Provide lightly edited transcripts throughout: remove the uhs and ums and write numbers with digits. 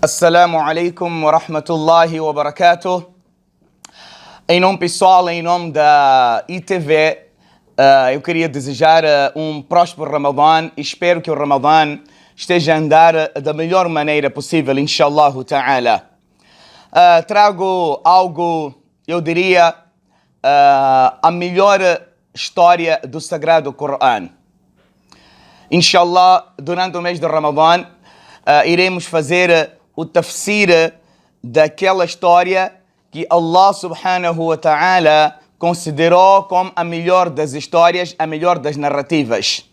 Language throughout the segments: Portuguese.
Assalamu alaikum wa rahmatullahi wa barakatuh. Em nome pessoal, em nome da ITV, eu queria desejar um próspero Ramadã. Espero que o Ramadã esteja a andar da melhor maneira possível, inshallah ta'ala. Trago algo, eu diria, a melhor história do Sagrado Corão. Inshallah, durante o mês de Ramadã, iremos fazer o tafsir daquela história que Allah subhanahu wa ta'ala considerou como a melhor das histórias, a melhor das narrativas.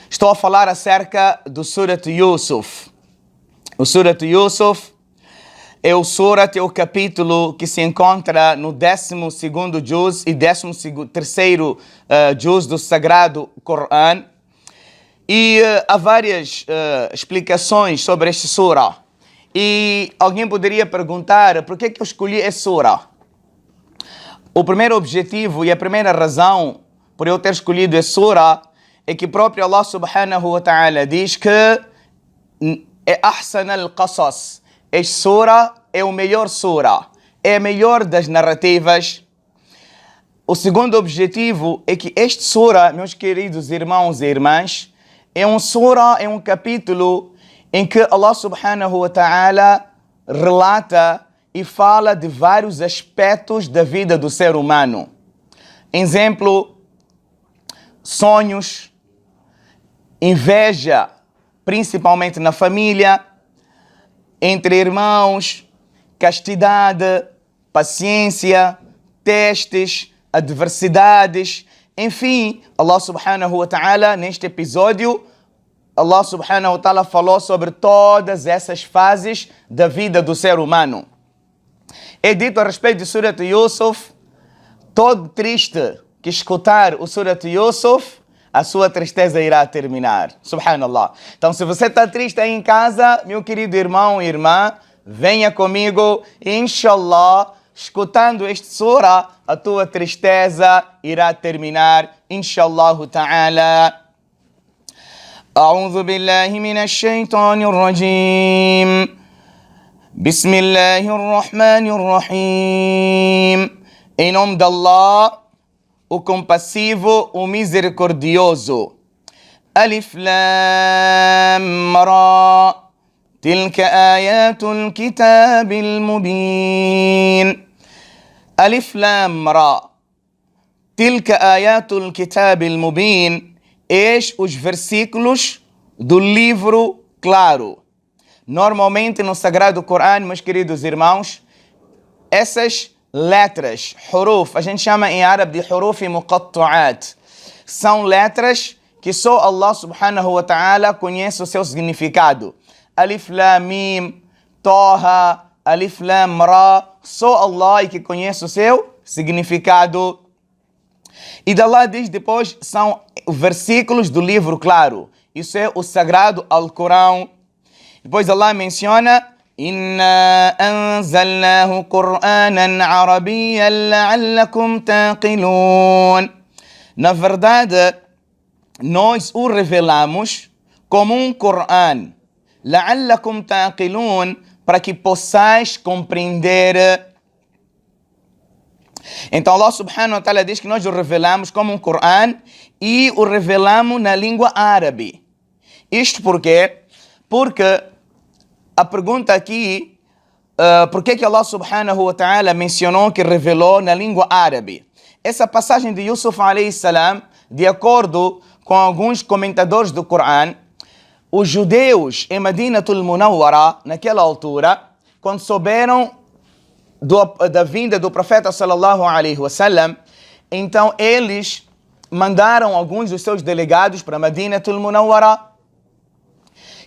Estou a falar acerca do Surat Yusuf. O Surat Yusuf é o capítulo que se encontra no 12º juz e 13º juz do Sagrado Corão. E há várias explicações sobre este surah. E alguém poderia perguntar por que eu escolhi esse surah? O primeiro objetivo e a primeira razão por eu ter escolhido esse surah é que próprio Allah subhanahu wa ta'ala diz que é ahsan al-qasas. Este surah é o melhor surah, é a melhor das narrativas. O segundo objetivo é que este surah, meus queridos irmãos e irmãs, é um surah, é um capítulo em que Allah subhanahu wa ta'ala relata e fala de vários aspectos da vida do ser humano. Exemplo, sonhos, inveja, principalmente na família, entre irmãos, castidade, paciência, testes, adversidades. Enfim, Allah subhanahu wa ta'ala, neste episódio, Allah subhanahu wa ta'ala falou sobre todas essas fases da vida do ser humano. É dito a respeito de Surat Yusuf, todo triste que escutar o Surat Yusuf, a sua tristeza irá terminar. Subhanallah. Então, se você está triste aí em casa, meu querido irmão e irmã, venha comigo e, inshallah, escutando este surah, a tua tristeza irá terminar, inshallah ta'ala. أعوذ بالله من الشيطان الرجيم بسم الله الرحمن الرحيم Em nome de Allah, o compassivo, o misericordioso. ألف لام را تلك آيات الكتاب المبين ألف لام را تلك آيات الكتاب المبين. Eis os versículos do livro claro. Normalmente no Sagrado Corão, meus queridos irmãos, essas letras, huruf, a gente chama em árabe de huruf muqatta'at, são letras que só Allah subhanahu wa ta'ala conhece o seu significado. Alif Lam Mim, Taha, Alif Lam Ra, só Allah é que conhece o seu significado. E de Allah diz depois, são versículos do livro claro. Isso é o sagrado Alcorão. Depois Allah menciona: Inna anzalnahu Qur'anan Arabiyyan la'allakum taqilun. Na verdade, nós o revelamos como um Qur'an. La'allakum taqilun, para que possais compreender. Então Allah subhanahu wa ta'ala diz que nós o revelamos como um Corão e o revelamos na língua árabe. Isto por quê? Porque a pergunta aqui, por que Allah subhanahu wa ta'ala mencionou que revelou na língua árabe? Essa passagem de Yusuf alayhi salam, de acordo com alguns comentadores do Corão, os judeus em Madinatul Munawwara, naquela altura, quando souberam da vinda do profeta sallallahu alaihi wasallam, então eles mandaram alguns dos seus delegados para Madinatul Munawwara,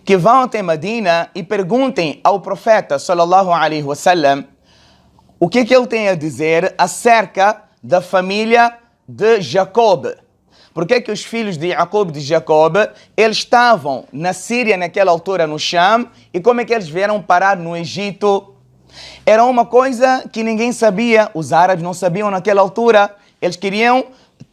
que vão até Madina e perguntem ao profeta sallallahu alaihi wasallam o que ele tem a dizer acerca da família de Jacob. Por que os filhos de Jacob, eles estavam na Síria naquela altura, no Sham, e como é que eles vieram parar no Egito? Era uma coisa que ninguém sabia, os árabes não sabiam naquela altura. Eles queriam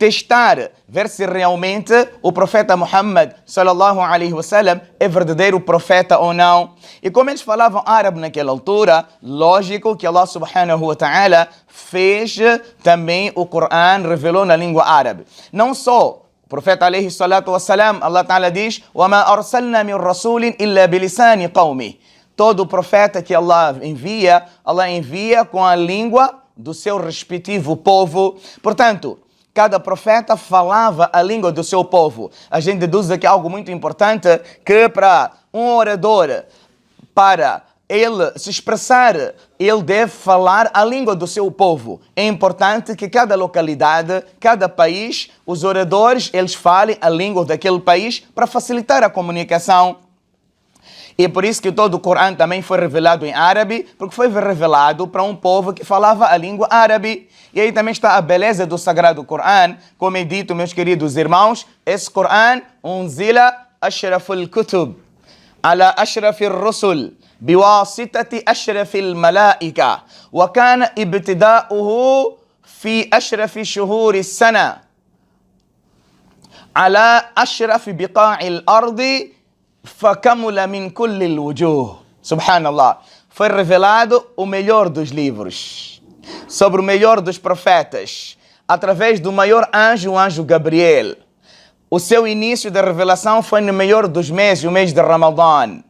testar, ver se realmente o profeta Muhammad sallallahu alaihi wasallam é verdadeiro profeta ou não. E como eles falavam árabe naquela altura, lógico que Allah subhanahu wa ta'ala fez também o Coran, revelou na língua árabe. Não só o profeta alaihi salatu wassalam, Allah ta'ala diz: وَمَا أَرْسَلْنَا مِنْ رَسُولٍ إِلَّا بِلِسَانِ قَوْمِهِ. Todo profeta que Allah envia com a língua do seu respectivo povo. Portanto, cada profeta falava a língua do seu povo. A gente deduz aqui algo muito importante, que para um orador, para ele se expressar, ele deve falar a língua do seu povo. É importante que cada localidade, cada país, os oradores, eles falem a língua daquele país para facilitar a comunicação. E é por isso que todo o Corão também foi revelado em árabe, porque foi revelado para um povo que falava a língua árabe. E aí também está a beleza do Sagrado Corão. Como é dito, meus queridos irmãos, esse Corão, unzila ashraful kutub, ala ashrafil rusul, biwasitati ashrafil malaika, wa kana ibtida'uhu fi ashrafi shuhuri sana, ala ashrafi biqa'il ardi, فَكَمُلَ مِنْ كُلِّ الْوُجُوهِ. Subhanallah. Foi revelado o melhor dos livros, sobre o melhor dos profetas, através do maior anjo, o anjo Gabriel. O seu início da revelação foi no melhor dos meses, o mês de Ramadã.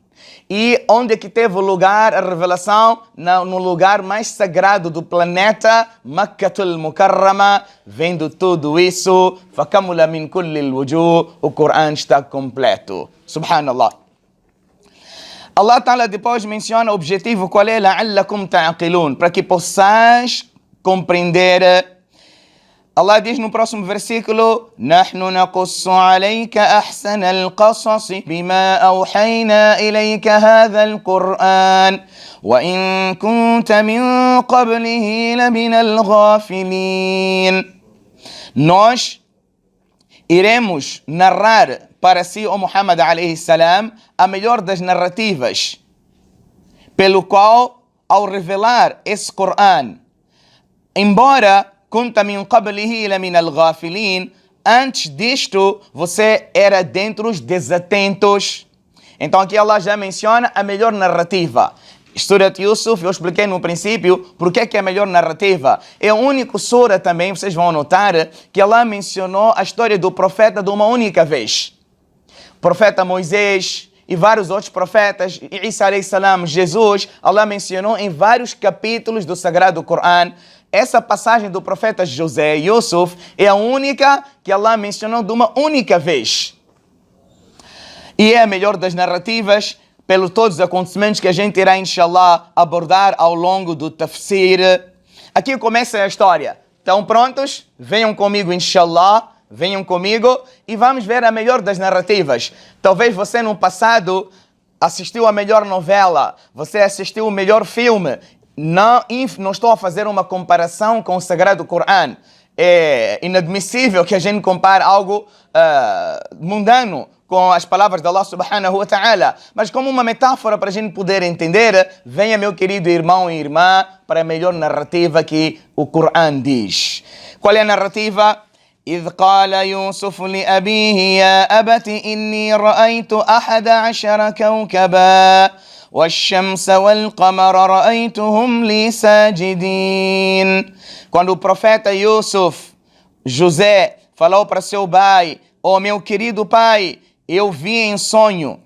E onde é que teve lugar a revelação? No lugar mais sagrado do planeta, Makkatul Mukarrama. Vendo tudo isso, فَكَمُلَ مِنْ كُلِّ الْوُجُوهِ. O Corão está completo. Subhanallah. Allah Ta'ala depois menciona o objetivo, qual é? لَعَلَّكُمْ تَعْقِلُونَ, para que possais compreender. Allah diz no próximo versículo: نَحْنُ نَقُصُّ عَلَيْكَ أَحْسَنَ الْقَصَصِ بِمَا أَوْحَيْنَا إِلَيْكَ هَذَا الْقُرْآنَ وَإِن كُنْتَ مِنْ قَبْلِهِ لَمِنَ الْغَافِلِينَ. Nós iremos narrar para si, o Muhammad alayhi salam, a melhor das narrativas, pelo qual, ao revelar esse Corão, embora kunta min qablihi la min al-ghafilin, antes disto você era dentre os desatentos. Então aqui Allah já menciona a melhor narrativa. Surat Yusuf, eu expliquei no princípio porque é a melhor narrativa. É o único sura também, vocês vão notar, que Allah mencionou a história do profeta de uma única vez. Profeta Moisés e vários outros profetas, Isa alayhi salam, Jesus, Allah mencionou em vários capítulos do Sagrado Corão. Essa passagem do profeta José, Yusuf, é a única que Allah mencionou de uma única vez. E é a melhor das narrativas, pelos todos os acontecimentos que a gente irá, inshallah, abordar ao longo do tafsir. Aqui começa a história. Estão prontos? Venham comigo, inshallah. Venham comigo e vamos ver a melhor das narrativas. Talvez você no passado assistiu a melhor novela, você assistiu o melhor filme. Não estou a fazer uma comparação com o Sagrado Corão. É inadmissível que a gente compare algo mundano com as palavras de Allah subhanahu wa ta'ala. Mas como uma metáfora para a gente poder entender, venha, meu querido irmão e irmã, para a melhor narrativa que o Corão diz. Qual é a narrativa? إذ قال يوسف لأبيه يا أبت إني رأيت 11 كوكبا والشمس والقمر رأيتهم لي ساجدين. Quando o profeta Yusuf, José, falou para seu pai: "Oh, meu querido pai, eu vi em sonho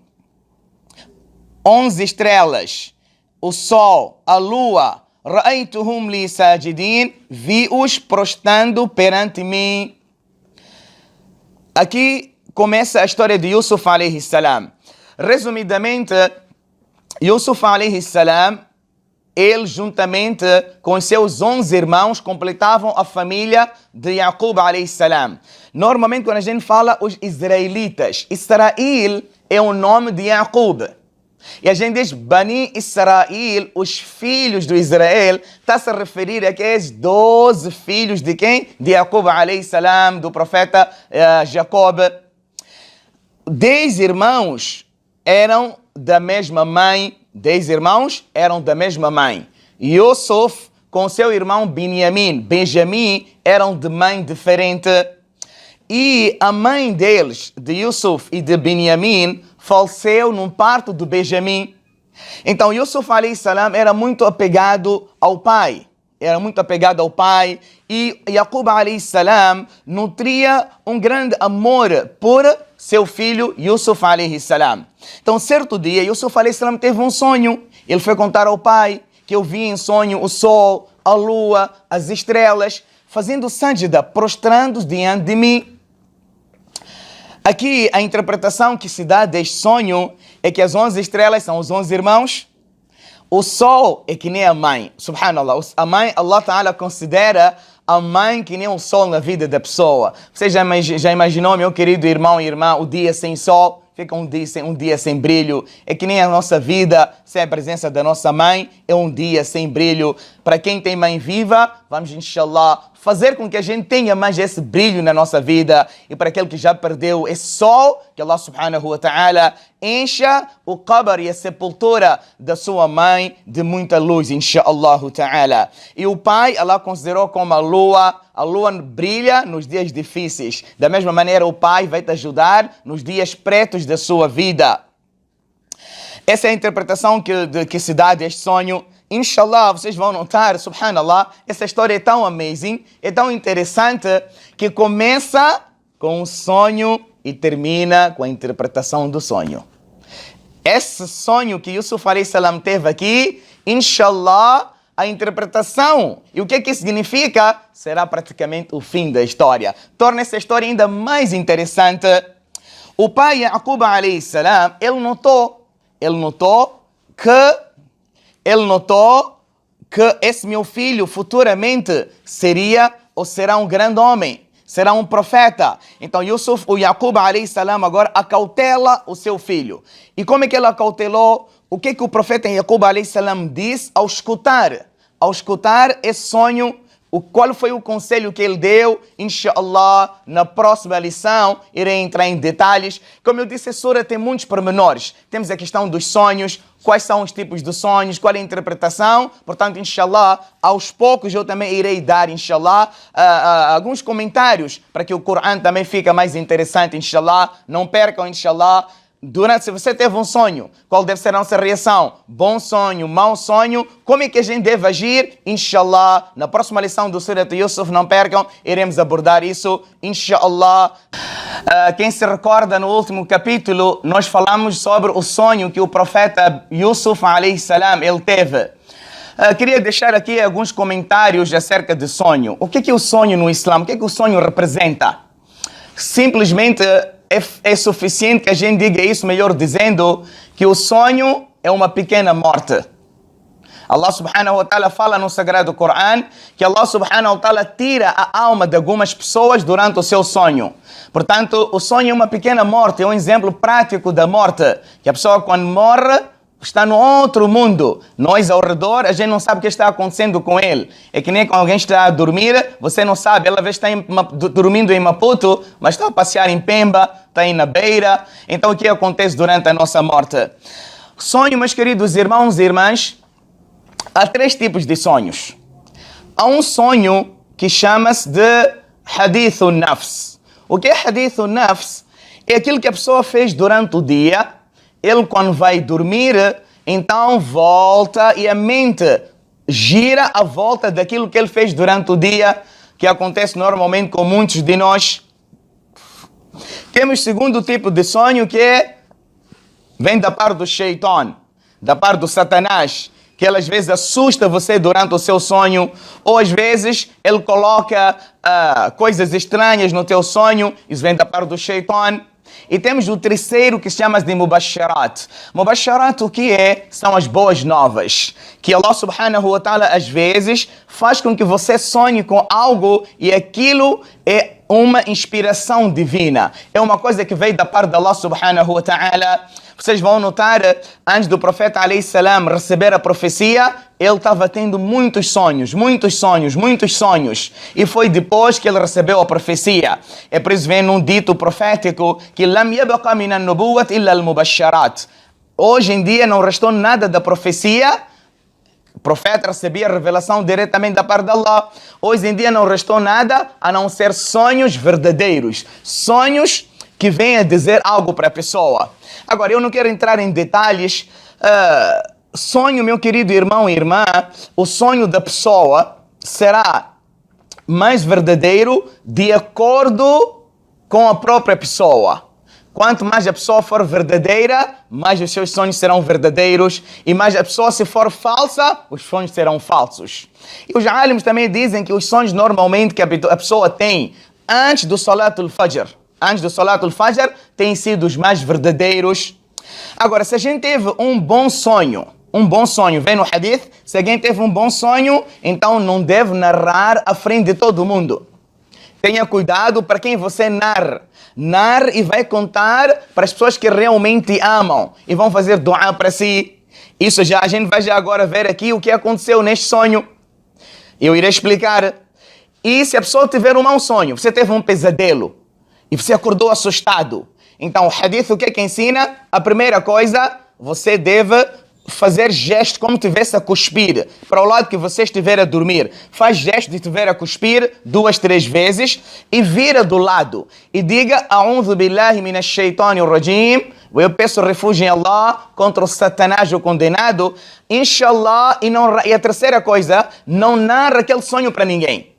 11 estrelas, o sol, a lua, رأيتهم لي ساجدين, vi-os prostrando perante mim." Aqui começa a história de Yusuf alayhi salam. Resumidamente, Yusuf alayhi salam, ele juntamente com seus 11 irmãos completavam a família de Yaqub alayhi salam. Normalmente quando a gente fala os israelitas, Israel é o nome de Yaqub. E a gente diz Bani Israel, os filhos do Israel, está-se a referir a aqueles 12 filhos de quem? De Yaqub alayhi salam, do profeta Jacob. 10 irmãos eram da mesma mãe. 10 irmãos eram da mesma mãe. Yusuf com seu irmão Benjamim eram de mãe diferente. E a mãe deles, de Yusuf e de Benjamim, faleceu num parto do Benjamim. Então Yusuf alayhi salam era muito apegado ao pai. Era muito apegado ao pai. E Yaqub alayhi salam nutria um grande amor por seu filho Yusuf alayhi salam. Então certo dia Yusuf alayhi salam teve um sonho. Ele foi contar ao pai que eu vi em sonho o sol, a lua, as estrelas, fazendo sajda, prostrando diante de mim. Aqui a interpretação que se dá deste sonho é que as 11 estrelas são os 11 irmãos. O sol é que nem a mãe. Subhanallah. A mãe, Allah Ta'ala considera a mãe que nem o sol na vida da pessoa. Você já imaginou, meu querido irmão e irmã, o dia sem sol? Fica um dia sem brilho. É que nem a nossa vida sem a presença da nossa mãe. É um dia sem brilho. Para quem tem mãe viva, vamos, inshallah, fazer com que a gente tenha mais esse brilho na nossa vida. E para aquele que já perdeu esse sol, que Allah subhanahu wa ta'ala encha o qabr e a sepultura da sua mãe de muita luz, inshallah ta'ala. E o pai, Allah considerou como a lua brilha nos dias difíceis. Da mesma maneira, o pai vai te ajudar nos dias pretos da sua vida. Essa é a interpretação que se dá deste sonho. Inshallah, vocês vão notar, subhanallah, essa história é tão amazing, é tão interessante, que começa com um sonho e termina com a interpretação do sonho. Esse sonho que Yusuf alayhi salam teve aqui, inshallah, a interpretação e o que isso significa será praticamente o fim da história. Torna essa história ainda mais interessante. O pai Yaqub alayhi salam, ele notou que esse meu filho futuramente seria ou será um grande homem, será um profeta. Então o Yaqub alayhi salam agora acautela o seu filho. E como é que ele acautelou? O que o profeta Yaqub alayhi salam disse ao escutar esse sonho? Qual foi o conselho que ele deu? Inshallah, na próxima lição irei entrar em detalhes. Como eu disse, a sura tem muitos pormenores. Temos a questão dos sonhos, quais são os tipos de sonhos, qual é a interpretação. Portanto, inshallah, aos poucos eu também irei dar, inshallah, alguns comentários para que o Corão também fique mais interessante, inshallah. Não percam, inshallah. Se você teve um sonho, qual deve ser a nossa reação? Bom sonho, mau sonho, como é que a gente deve agir? Inshallah, na próxima lição do Surat Yusuf, não percam, iremos abordar isso, inshallah. Quem se recorda, no último capítulo, nós falamos sobre o sonho que o profeta Yusuf alayhi salam, ele teve. Queria deixar aqui alguns comentários acerca do sonho. O que é o sonho no Islã? O que o sonho representa? Simplesmente é suficiente que a gente diga isso, melhor dizendo, que o sonho é uma pequena morte. Allah subhanahu wa ta'ala fala no Sagrado Corão que Allah subhanahu wa ta'ala tira a alma de algumas pessoas durante o seu sonho. Portanto, o sonho é uma pequena morte, é um exemplo prático da morte. Que a pessoa quando morre está no outro mundo. Nós ao redor, a gente não sabe o que está acontecendo com ele. É que nem quando alguém está a dormir, você não sabe. Ela está dormindo em Maputo, mas está a passear em Pemba, está aí na Beira. Então o que acontece durante a nossa morte? Sonho, meus queridos irmãos e irmãs, há 3 tipos de sonhos. Há um sonho que chama-se de Hadithun Nafs. O que é Hadithun Nafs? É aquilo que a pessoa fez durante o dia. Ele, quando vai dormir, então volta e a mente gira à volta daquilo que ele fez durante o dia, que acontece normalmente com muitos de nós. Temos o segundo tipo de sonho, que vem da parte do Shaitan, da parte do Satanás, que ele às vezes assusta você durante o seu sonho, ou às vezes ele coloca coisas estranhas no teu sonho, isso vem da parte do Shaitan. E temos o terceiro que se chama de Mubasharat. Mubasharat o que é? São as boas novas. Que Allah subhanahu wa ta'ala às vezes faz com que você sonhe com algo e aquilo é uma inspiração divina. É uma coisa que veio da parte de Allah subhanahu wa ta'ala. Vocês vão notar, antes do profeta alayhi salam receber a profecia, ele estava tendo muitos sonhos. E foi depois que ele recebeu a profecia. É por isso vem num dito profético que lam yabqa minan nubuwat illa al-mubasharat. Hoje em dia não restou nada da profecia profeta recebia a revelação diretamente da parte de Allah. Hoje em dia não restou nada a não ser sonhos verdadeiros. Sonhos que vêm a dizer algo para a pessoa. Agora, eu não quero entrar em detalhes. Sonho, meu querido irmão e irmã, o sonho da pessoa será mais verdadeiro de acordo com a própria pessoa. Quanto mais a pessoa for verdadeira, mais os seus sonhos serão verdadeiros. E mais a pessoa, se for falsa, os sonhos serão falsos. E os alims também dizem que os sonhos normalmente que a pessoa tem antes do Salatul Fajr, têm sido os mais verdadeiros. Agora, se a gente teve um bom sonho, vem no hadith, se alguém teve um bom sonho, então não deve narrar à frente de todo mundo. Tenha cuidado para quem você narra. Narre e vai contar para as pessoas que realmente amam e vão fazer dua para si. Isso já, a gente vai já agora ver aqui o que aconteceu neste sonho. Eu irei explicar. E se a pessoa tiver um mau sonho, você teve um pesadelo e você acordou assustado. Então o hadith o que é que ensina? A primeira coisa, você deve fazer gesto como se estivesse a cuspir para o lado que você estiver a dormir. Faz gesto de estiver a cuspir 2, 3 vezes e vira do lado e diga A'udhu billahi minash shaitanir rajim. Eu peço refúgio em Allah contra o Satanás, o condenado. Inshallah. E a terceira coisa, não narra aquele sonho para ninguém.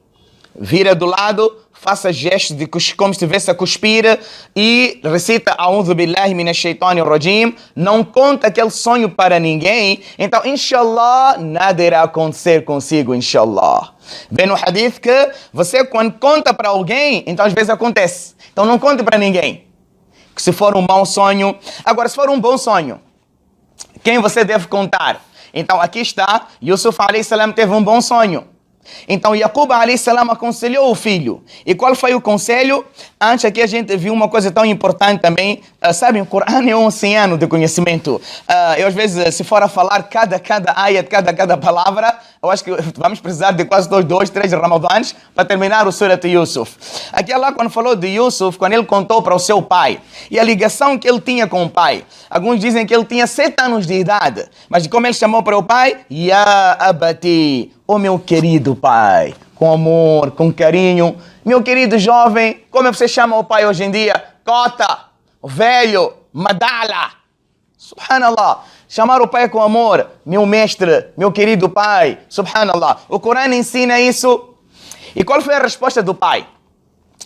Vira do lado, faça gestos de como se estivesse a cuspir e recita A'udhu billahi minash shaitanir rajim. Não conta aquele sonho para ninguém. Então, inshallah, nada irá acontecer consigo, inshallah. Vem no hadith que você, quando conta para alguém, então às vezes acontece. Então não conte para ninguém. Que se for um mau sonho. Agora, se for um bom sonho, quem você deve contar? Então aqui está, Yusuf a.s. teve um bom sonho. Então Yaqub a.s. aconselhou o filho. E qual foi o conselho? Antes aqui a gente viu uma coisa tão importante também. Sabem, o Corão é um oceano de conhecimento. Eu às vezes, se for a falar cada ayat, cada palavra, eu acho que vamos precisar de quase 2, 3 ramadãs para terminar o Surat Yusuf. Aqui Allah quando falou de Yusuf, quando ele contou para o seu pai, e a ligação que ele tinha com o pai. Alguns dizem que ele tinha 7 anos de idade. Mas como ele chamou para o pai? Ya abati. Oh, meu querido pai, com amor, com carinho. Meu querido jovem, como você chama o pai hoje em dia? Cota, velho, madala. Subhanallah. Chamar o pai com amor. Meu mestre, meu querido pai. Subhanallah. O Corão ensina isso. E qual foi a resposta do pai?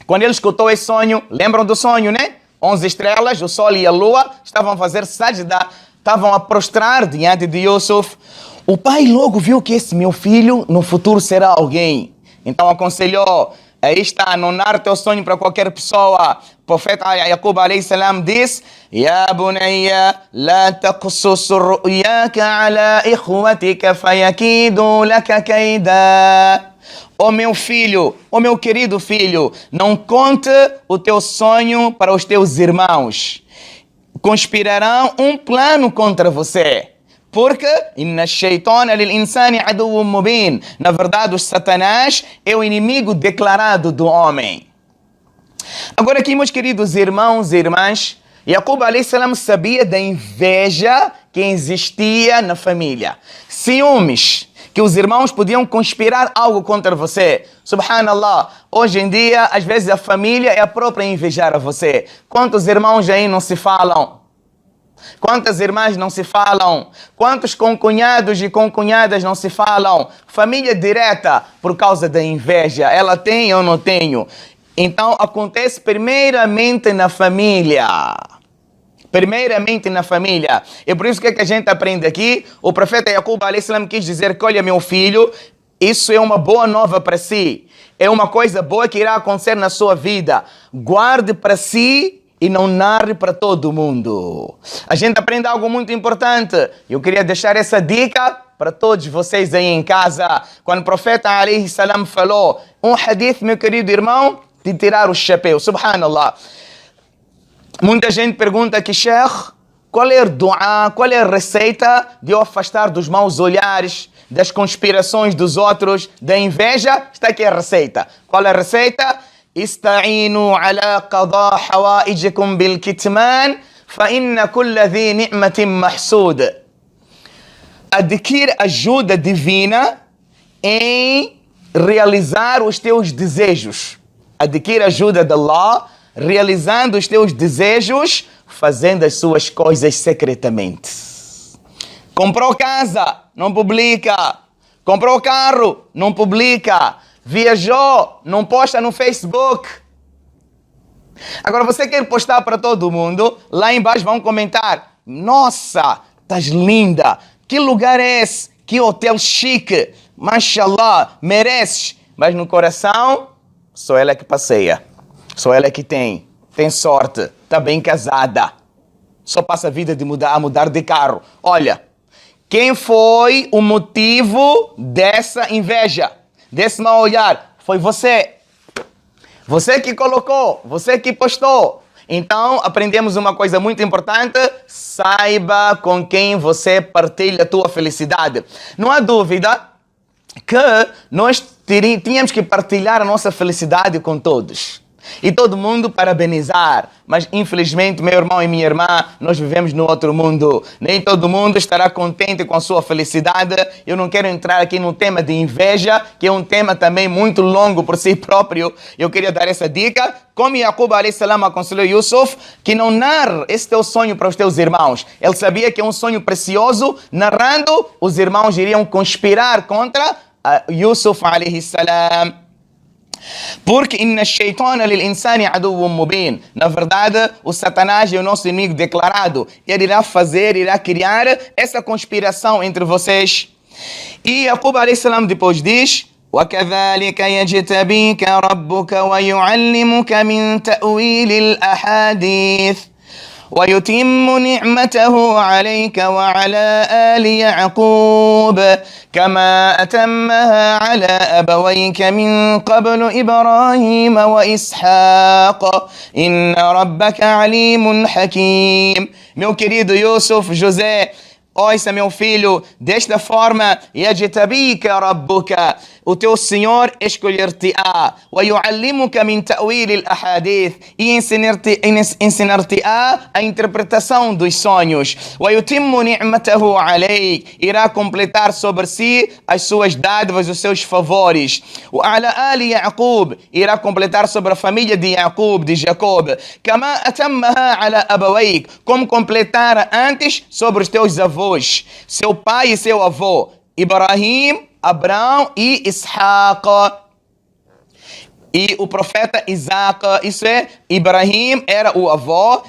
Quando ele escutou esse sonho, lembram do sonho, né? 11 estrelas, o sol e a lua estavam a fazer sajda, estavam a prostrar diante de Yusuf. O pai logo viu que esse meu filho no futuro será alguém. Então aconselhou, aí está, não narra teu sonho para qualquer pessoa. O profeta Yaqub a.s. disse, Ya bunayya, la taqsus ru'yaka ala ikhwatika fayakidu laka kaida. Ó meu filho, ó meu querido filho, não conte o teu sonho para os teus irmãos. Conspirarão um plano contra você. Porque inna shaitana lil insani aduwwun mubin. Na verdade, o Satanás é o inimigo declarado do homem. Agora aqui, meus queridos irmãos e irmãs, Yaqub a.s. sabia da inveja que existia na família. Ciúmes, que os irmãos podiam conspirar algo contra você. Subhanallah, hoje em dia, às vezes a família é a própria invejar a você. Quantos irmãos aí não se falam? Quantas irmãs não se falam? Quantos concunhados e concunhadas não se falam? Família direta por causa da inveja. Ela tem, eu não tenho. Então acontece primeiramente na família. Primeiramente na família. E por isso que a gente aprende aqui? O profeta Yaqub a.s. quis dizer que, olha meu filho, isso é uma boa nova para si. É uma coisa boa que irá acontecer na sua vida. Guarde para si e não narre para todo mundo. A gente aprende algo muito importante. Eu queria deixar essa dica para todos vocês aí em casa. Quando o profeta a.s. falou um hadith, meu querido irmão, de tirar o chapéu. Subhanallah. Muita gente pergunta aqui, Sheikh, qual é a dua, qual é a receita de eu afastar dos maus olhares, das conspirações dos outros, da inveja? Está aqui a receita. Qual é a receita? استعينوا على قضاء حوائجكم بالكتمان فإن كل ذي نعمة محسود. adquire ajuda divina em realizar os teus desejos. Adquire ajuda de Allah, realizando os teus desejos, fazendo as suas coisas secretamente. Comprou casa, não publica. Comprou carro, não publica. Viajou, não posta no Facebook. Agora você quer postar para todo mundo, lá embaixo vão comentar: nossa, estás linda, que lugar é esse? Que hotel chique, mashallah, mereces. Mas no coração, só ela que passeia, só ela que tem sorte, está bem casada, só passa a vida de mudar de carro. Olha, quem foi o motivo dessa inveja, desse mau olhar? Foi você. Você que colocou, você que postou. Então, aprendemos uma coisa muito importante: saiba com quem você partilha a tua felicidade. Não há dúvida que nós tínhamos que partilhar a nossa felicidade com todos. E todo mundo parabenizar. Mas, infelizmente, meu irmão e minha irmã, nós vivemos no outro mundo. Nem todo mundo estará contente com a sua felicidade. Eu não quero entrar aqui no tema de inveja, que é um tema também muito longo por si próprio. Eu queria dar essa dica. Como Yaqub a.s. aconselhou Yusuf, que não narre esse teu sonho para os teus irmãos. Ele sabia que é um sonho precioso. Narrando, os irmãos iriam conspirar contra Yusuf a.s. Porque inna shaitana lil insani aduwwun mubin. Na verdade, o Satanás é o nosso inimigo declarado. Ele irá criar essa conspiração entre vocês. E Yaqub a.s. depois diz: وَكَذَلِكَ يَجْتَبِيكَ رَبُّكَ وَيُعَلِّمُكَ مِنْ تَأْوِيلِ الْأَحَادِيثِ ويتم نعمته عليك وعلى آل يعقوب كما أتمها على أبويك من قبل إبراهيم وإسحاق إن ربك عليم حكيم. Meu querido Yusuf, José, ouça, meu filho, desta forma, yajtabika rabbuka, o teu Senhor escolher-te-á, wa yu'allimuka min ta'wil al-ahadith, e ensinar-te-á a interpretação dos sonhos, wa yutimmu ni'matahu alayk, irá completar sobre si as suas dádivas, os seus favores, wa ala ali Yaqub, irá completar sobre a família de Yaqub, de Jacob, kama atammaha ala abawayk, como completara antes sobre os teus avós, seu pai e seu avô, Ibrahim, Abraão e Ishaq. E o profeta Isaac, isso é, Ibrahim era o avô,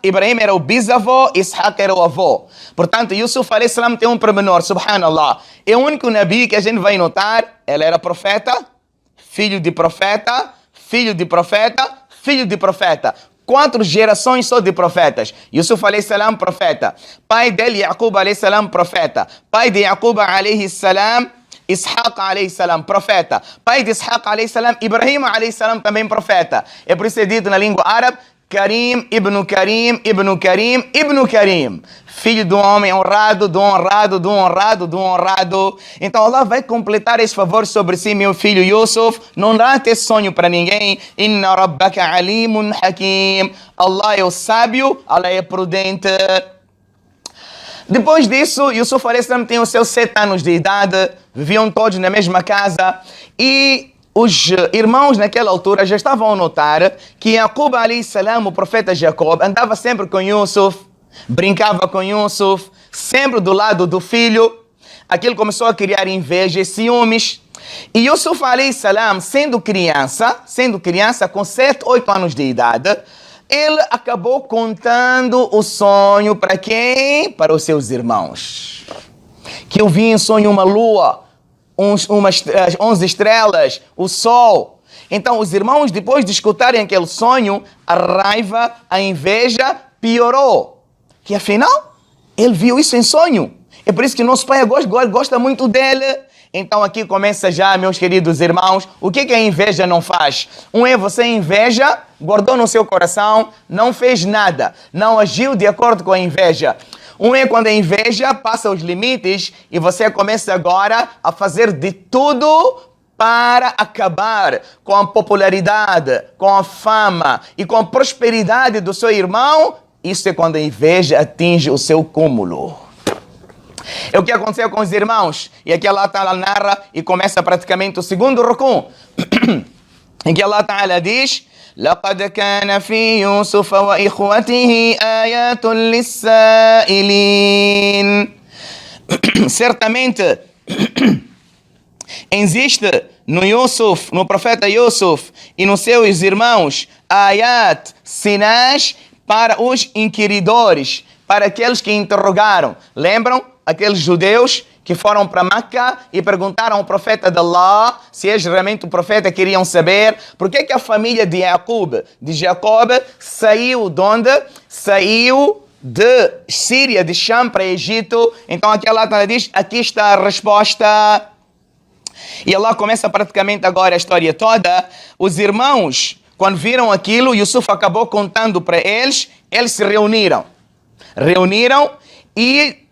Ibrahim era o bisavô, Ishaq era o avô. Portanto, Yusuf a.s. tem um pormenor, subhanallah. É o único nabi que a gente vai notar, ele era profeta, filho de profeta, filho de profeta, filho de profeta. 4 gerações só de profetas. Yusuf a.s. profeta. Pai dele, Yaqub a.s. profeta. Pai de Yaqub a.s. Ishaq a.s. profeta. Pai de Ishaq a.s. Ibrahim a.s. também profeta. É por isso dito na língua árabe: Karim, Ibn Karim, Ibn Karim, Ibn Karim. Filho do homem honrado, do honrado, do honrado, do honrado. Então Allah vai completar esse favor sobre si, meu filho Yusuf. Não dá esse sonho para ninguém. Inna rabbaka alimun hakim. Allah é o sábio, Allah é prudente. Depois disso, Yusuf a.s. tem os seus 7 anos de idade. Viviam todos na mesma casa. E os irmãos naquela altura já estavam a notar que Yaqub a.s., o profeta Jacob, andava sempre com Yusuf, brincava com Yusuf, sempre do lado do filho. Aquilo começou a criar inveja e ciúmes. E Yusuf a.s., sendo criança, com 7, 8 anos de idade, ele acabou contando o sonho para quem? Para os seus irmãos. Que eu vi em sonho uma lua, 11 estrelas, o sol. Então os irmãos, depois de escutarem aquele sonho, a raiva, a inveja piorou. Que afinal, ele viu isso em sonho. É por isso que nosso pai gosta muito dele. Então aqui começa já, meus queridos irmãos, o que a inveja não faz? Você inveja, guardou no seu coração, não fez nada, não agiu de acordo com a inveja. Quando a inveja passa os limites e você começa agora a fazer de tudo para acabar com a popularidade, com a fama e com a prosperidade do seu irmão. Isso é quando a inveja atinge o seu cúmulo. É o que aconteceu com os irmãos. E aqui Allah Ta'ala narra e começa praticamente o segundo ruku. Em que Allah Ta'ala diz: لقد كان في يوسف وإخوته آيات للسائلين. Certamente existe no Yusuf, no profeta Yusuf e nos seus irmãos ayat, sinais para os inquiridores, para aqueles que interrogaram. Lembram aqueles judeus que foram para Meca e perguntaram ao profeta de Allah se és realmente o profeta, queriam saber por que a família de Jacob, saiu de onde? Saiu de Síria, de Sham para Egito. Então aqui Allah diz, aqui está a resposta. E Allah começa praticamente agora a história toda. Os irmãos, quando viram aquilo, Yusuf acabou contando para eles, eles se reuniram e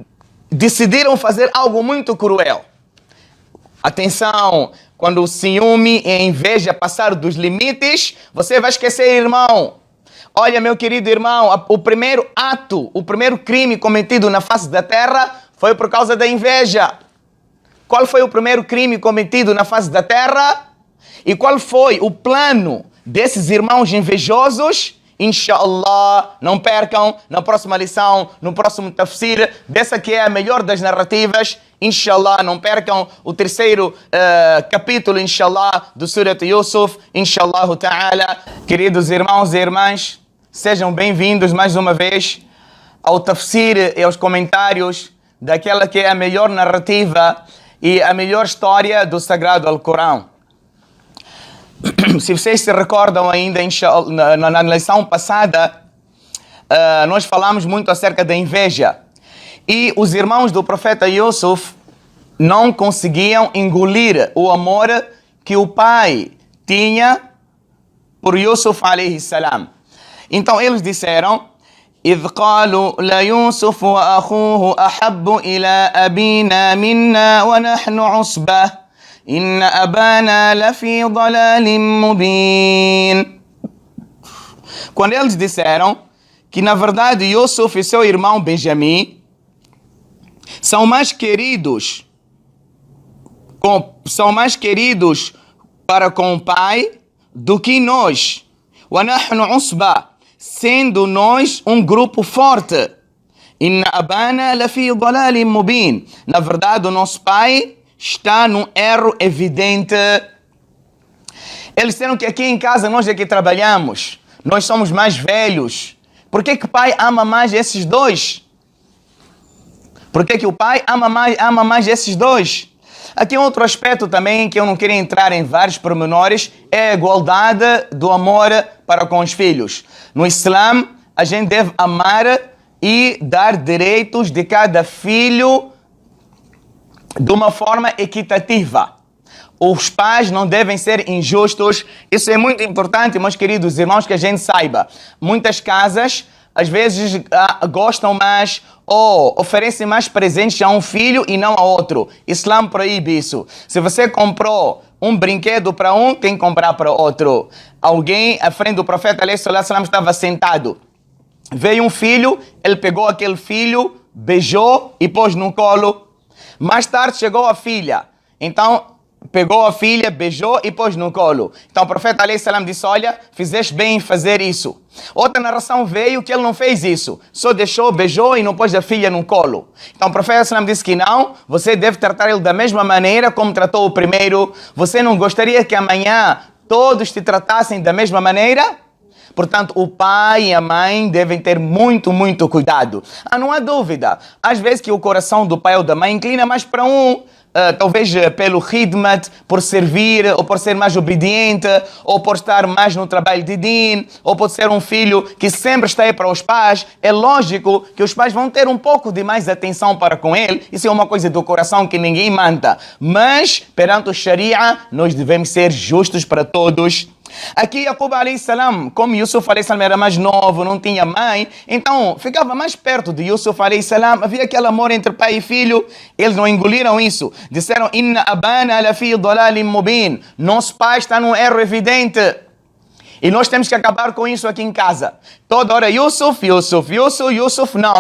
decidiram fazer algo muito cruel. Atenção, quando o ciúme e a inveja passar dos limites, você vai esquecer, irmão. Olha, meu querido irmão, o primeiro ato, o primeiro crime cometido na face da terra foi por causa da inveja. Qual foi o primeiro crime cometido na face da terra? E qual foi o plano desses irmãos invejosos? Inshallah, não percam, na próxima lição, no próximo tafsir, dessa que é a melhor das narrativas, inshallah, não percam o terceiro capítulo, inshallah, do Surat Yusuf, inshallah ta'ala. Queridos irmãos e irmãs, sejam bem-vindos mais uma vez ao tafsir e aos comentários daquela que é a melhor narrativa e a melhor história do Sagrado Alcorão. Se vocês se recordam ainda, na lição passada, nós falamos muito acerca da inveja. E os irmãos do profeta Yusuf não conseguiam engolir o amor que o pai tinha por Yusuf alayhi salam. Então eles disseram: إذ قالوا ليوسف وأخوه أحب إلى أبينا منا ونحن عصبة إن أبانا لفي ضلال مبين. Quando eles disseram que na verdade Yusuf e seu irmão Benjamim são mais queridos para com o pai do que nós. ونحن عصبة, sendo nós um grupo forte. إن أبانا لفي ضلال مبين. Na verdade o nosso pai está num erro evidente. Eles disseram que aqui em casa nós é que trabalhamos, nós somos mais velhos. Por que o pai ama mais esses dois? Por que o pai ama mais esses dois? Aqui outro aspecto também, que eu não queria entrar em vários pormenores, é a igualdade do amor para com os filhos. No Islã, a gente deve amar e dar direitos de cada filho de uma forma equitativa. Os pais não devem ser injustos. Isso é muito importante, meus queridos irmãos, que a gente saiba. Muitas casas, às vezes, gostam mais ou oferecem mais presentes a um filho e não a outro. Islã proíbe isso. Se você comprou um brinquedo para um, tem que comprar para outro. Alguém, à frente do profeta alayhi salam, estava sentado. Veio um filho, ele pegou aquele filho, beijou e pôs no colo. Mais tarde chegou a filha, então pegou a filha, beijou e pôs no colo. Então o profeta alayhi salam disse: olha, fizeste bem em fazer isso. Outra narração veio que ele não fez isso, só deixou, beijou e não pôs a filha no colo. Então o profeta salam disse que não, você deve tratar ele da mesma maneira como tratou o primeiro. Você não gostaria que amanhã todos te tratassem da mesma maneira? Portanto, o pai e a mãe devem ter muito, muito cuidado. Não há dúvida. Às vezes que o coração do pai ou da mãe inclina mais para um, talvez pelo khidmat, por servir, ou por ser mais obediente, ou por estar mais no trabalho de din, ou por ser um filho que sempre está aí para os pais. É lógico que os pais vão ter um pouco de mais atenção para com ele. Isso é uma coisa do coração que ninguém manda. Mas, perante o Sharia, nós devemos ser justos para todos. Aqui Yaqub alayhi salam, como Yusuf alayhi salam era mais novo, não tinha mãe, então ficava mais perto de Yusuf alayhi salam, havia aquele amor entre pai e filho. Eles não engoliram isso, disseram: Inna abana lafi dalalin mubin, nosso pai está num erro evidente e nós temos que acabar com isso aqui em casa. Toda hora Yusuf,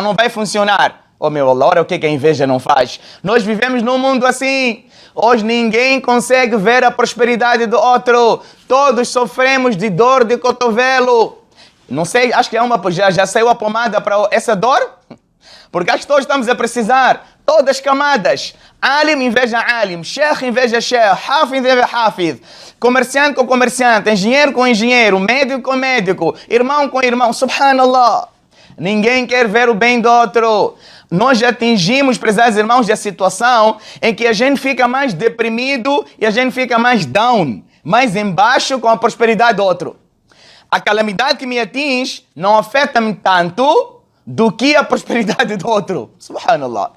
não vai funcionar. Oh meu Allah, olha o que a inveja não faz. Nós vivemos num mundo assim. Hoje ninguém consegue ver a prosperidade do outro. Todos sofremos de dor de cotovelo. Não sei, acho que já saiu a pomada para essa dor? Porque acho que todos estamos a precisar. Todas as camadas. Alim inveja alim, sheikh inveja sheikh, hafiz inveja hafiz, comerciante com comerciante, engenheiro com engenheiro, médico com médico, irmão com irmão. Subhanallah. Ninguém quer ver o bem do outro. Nós já atingimos, prezados irmãos, a situação em que a gente fica mais deprimido e a gente fica mais down, mais embaixo com a prosperidade do outro. A calamidade que me atinge não afeta-me tanto do que a prosperidade do outro. Subhanallah.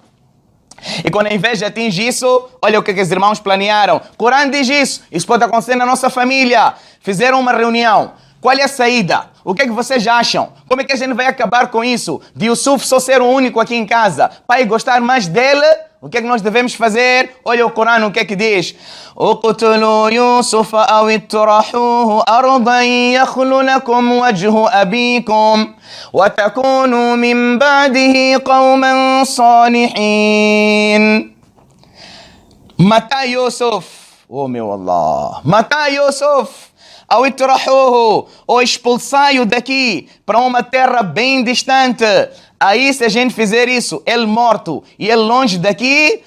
E quando a inveja atinge isso, olha o que os irmãos planearam. O Corão diz isso. Isso pode acontecer na nossa família. Fizeram uma reunião. Qual é a saída? O que é que vocês acham? Como é que a gente vai acabar com isso? De Yusuf só ser o único aqui em casa. Pai gostar mais dele? O que é que nós devemos fazer? Olha o Corão, o que é que diz? اقتلوا يوسف أو اطرحوه أرضا يخل لكم وجه أبيكم وتكونوا من بعده قوما صالحين. Matar Yusuf. Oh meu Allah. Matar Yusuf. Ao itrahuhu, ou expulsai-o daqui para uma terra bem distante. Aí, se a gente fizer isso, ele morto e ele longe daqui,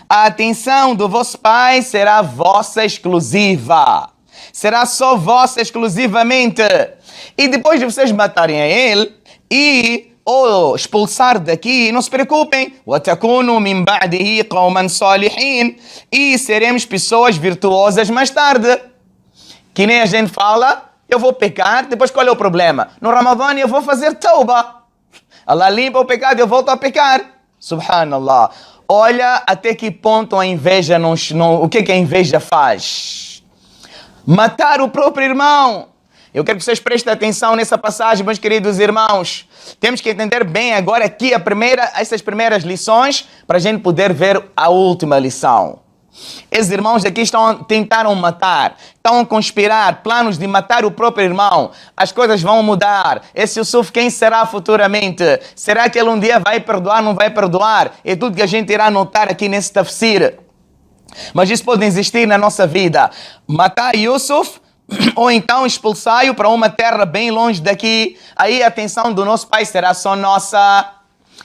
a atenção do vosso pai será vossa exclusiva. Será só vossa exclusivamente. E depois de vocês matarem a ele ou expulsar daqui, não se preocupem. E seremos pessoas virtuosas mais tarde. Que nem a gente fala, eu vou pecar, depois qual é o problema? No Ramadã eu vou fazer tauba. Allah limpa o pecado, eu volto a pecar. Subhanallah. Olha até que ponto a inveja o que a inveja faz. Matar o próprio irmão. Eu quero que vocês prestem atenção nessa passagem, meus queridos irmãos. Temos que entender bem agora aqui essas primeiras lições para a gente poder ver a última lição. Esses irmãos aqui tentaram matar, estão a conspirar, planos de matar o próprio irmão. As coisas vão mudar. Esse Yusuf, quem será futuramente? Será que ele um dia vai perdoar, não vai perdoar? É tudo que a gente irá notar aqui nesse tafsir. Mas isso pode existir na nossa vida. Matar Yusuf, ou então expulsai-o para uma terra bem longe daqui. Aí a atenção do nosso pai será só nossa.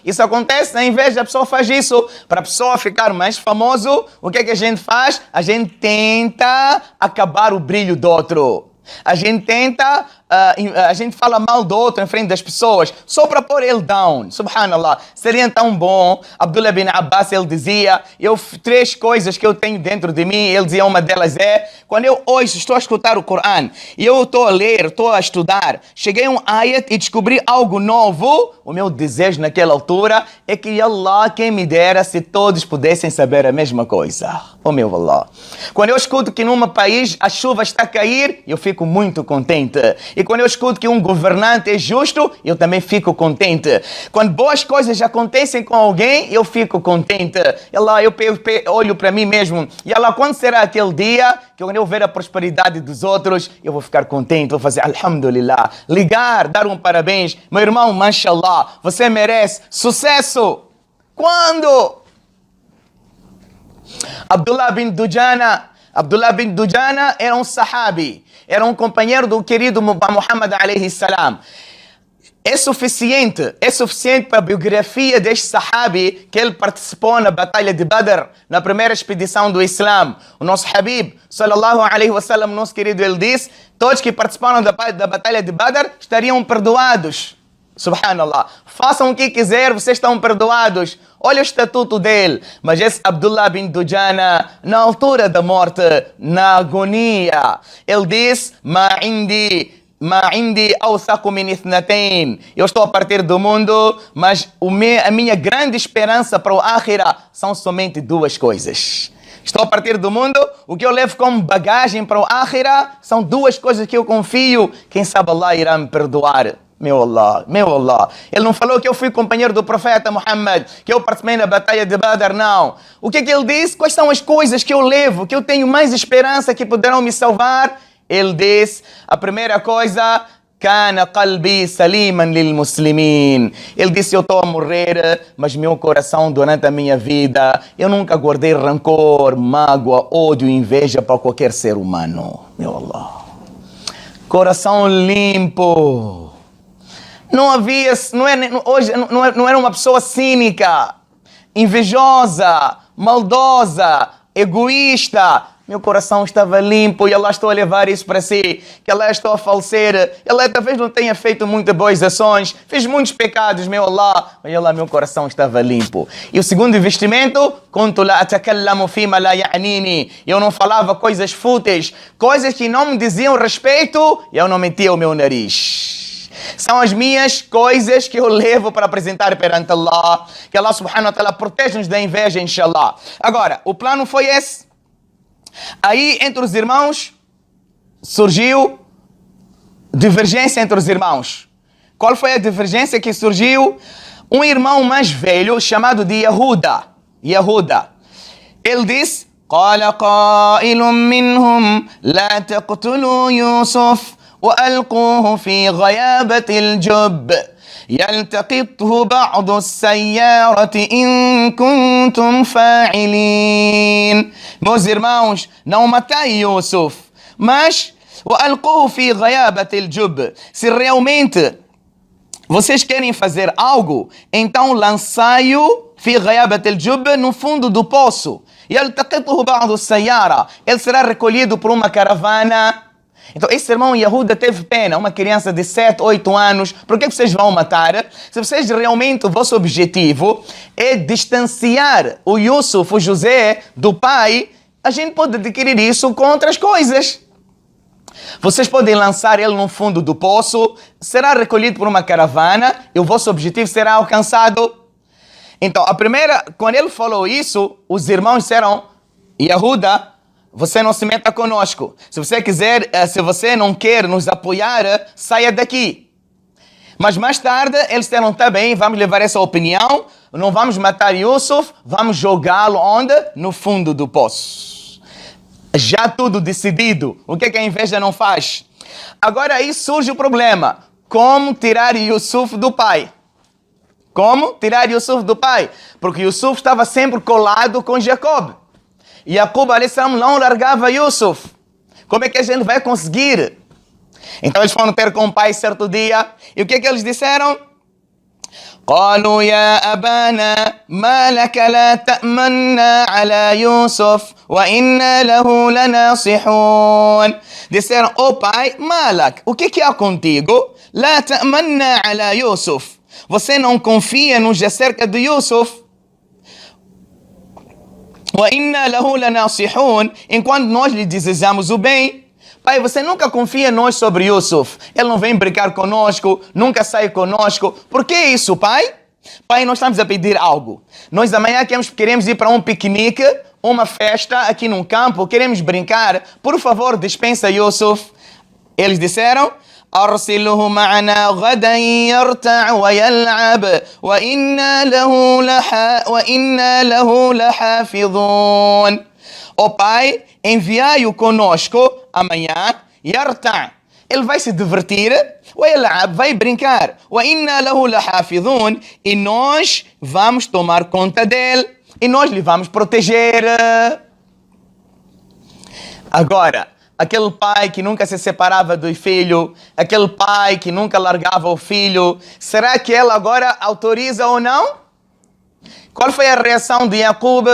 Isso acontece na inveja, a pessoa faz isso. Para a pessoa ficar mais famoso, o que é que a gente faz? A gente tenta acabar o brilho do outro. A gente fala mal do outro em frente das pessoas, só para pôr ele down. Subhanallah. Seria tão bom. Abdullah bin Abbas, ele dizia, 3 coisas que eu tenho dentro de mim, ele dizia, uma delas é, quando eu hoje estou a escutar o Corão, e eu estou a ler, estou a estudar, cheguei a um ayat e descobri algo novo, o meu desejo naquela altura é que Allah, quem me dera, se todos pudessem saber a mesma coisa. Oh meu Allah. Quando eu escuto que num país a chuva está a cair, eu fico muito contente. E quando eu escuto que um governante é justo, eu também fico contente. Quando boas coisas acontecem com alguém, eu fico contente. E lá eu olho para mim mesmo. E lá, quando será aquele dia que quando eu ver a prosperidade dos outros, eu vou ficar contente, vou fazer Alhamdulillah, ligar, dar um parabéns. Meu irmão, mashallah, você merece sucesso. Quando? Abdullah bin Dujana era um sahabi, era um companheiro do querido Muhammad alayhi salam. É suficiente para a biografia deste sahabi que ele participou na batalha de Badr, na primeira expedição do Islã. O nosso Habib, sallallahu alayhi wa sallam, nosso querido, ele disse, todos que participaram da batalha de Badr estariam perdoados. Subhanallah. Façam o que quiser, vocês estão perdoados. Olha o estatuto dele. Mas esse Abdullah bin Dujana, na altura da morte, na agonia, ele disse, Ma indi awthaqu min ithnatain. Eu estou a partir do mundo, mas a minha grande esperança para o Akhira são somente 2 coisas. Estou a partir do mundo, o que eu levo como bagagem para o Akhira são 2 coisas que eu confio. Quem sabe Allah irá me perdoar. Meu Allah. Ele não falou que eu fui companheiro do profeta Muhammad, que eu participei na batalha de Badr, não. O que ele disse? Quais são as coisas que eu levo, que eu tenho mais esperança que poderão me salvar? Ele disse, a primeira coisa, كان قلبي سليما للمسلمين. Ele disse, eu estou a morrer, mas meu coração durante a minha vida, eu nunca guardei rancor, mágoa, ódio, inveja para qualquer ser humano. Meu Allah. Coração limpo. Não havia, hoje não era uma pessoa cínica, invejosa, maldosa, egoísta. Meu coração estava limpo e Allah estou a levar isso para si. Que Allah estou a falecer. Allah talvez não tenha feito muitas boas ações. Fiz muitos pecados, meu Allah. Mas Allah, meu coração estava limpo. E o segundo investimento, كنت لا أتكلم فيما لا يعنيني. Eu não falava coisas fúteis, coisas que não me diziam respeito, e eu não metia o meu nariz. São as minhas coisas que eu levo para apresentar perante Allah. Que Allah subhanahu wa ta'ala protege-nos da inveja, inshallah. Agora, o plano foi esse. Aí, entre os irmãos, surgiu divergência entre os irmãos. Qual foi a divergência que surgiu? Um irmão mais velho, chamado de Yahuda. Ele disse, قال قائل منهم لا تقتلوا يوسف وألقوه في غيابة الجب يلتقطه بعض السيارة إن كنتم فاعلين. Meus irmãos, não matai Yusuf, mas وألقوه في غيابة الجب. Se realmente vocês querem fazer algo, então lançai-o في غيابة الجب, no fundo do poço. يلتقطه بعض السيارة. Ele será recolhido por uma caravana. Então esse irmão Yahuda teve pena, uma criança de 7, 8 anos. Por que vocês vão matar? Se vocês realmente, o vosso objetivo é distanciar o Yusuf, o José, do pai, a gente pode adquirir isso com outras coisas. Vocês podem lançar ele no fundo do poço, será recolhido por uma caravana e o vosso objetivo será alcançado. Então, quando ele falou isso, os irmãos disseram, Yahuda, você não se meta conosco. Se você não quer nos apoiar, saia daqui. Mas mais tarde, eles disseram, tá bem, vamos levar essa opinião, não vamos matar Yusuf, vamos jogá-lo onde? No fundo do poço. Já tudo decidido. O que a inveja não faz? Agora aí surge o problema. Como tirar Yusuf do pai? Como tirar Yusuf do pai? Porque Yusuf estava sempre colado com Jacob. Jacob a.s. não largava Yusuf. Como é que a gente vai conseguir? Então eles foram ter com o pai certo dia. E o que eles disseram? قالوا يا أبانا ما لك لا تأمنا على يوسف وإنا له لناصحون. Disseram, pai, malak, o que há contigo? لا تأمنا على يوسف. Você não confia-nos acerca de Yusuf. وإنا له لناصحون. Enquanto nós lhe desejamos o bem. Pai, você nunca confia em nós sobre Yusuf. Ele não vem brincar conosco, nunca sai conosco. Por que isso, pai? Pai, nós estamos a pedir algo. Nós amanhã queremos ir para um piquenique, uma festa aqui num campo, queremos brincar. Por favor, dispensa Yusuf. Eles disseram, أرسله معنا غدا يرتع ويلعب وإنا له لحافظون. pai, enviai-o conosco amanhã, yarta'. Ele vai se divertir, vai brincar. E nós vamos tomar conta dele. E nós lhe vamos proteger. Agora, aquele pai que nunca se separava do filho, aquele pai que nunca largava o filho, será que ele agora autoriza ou não? Qual foi a reação de Jacob?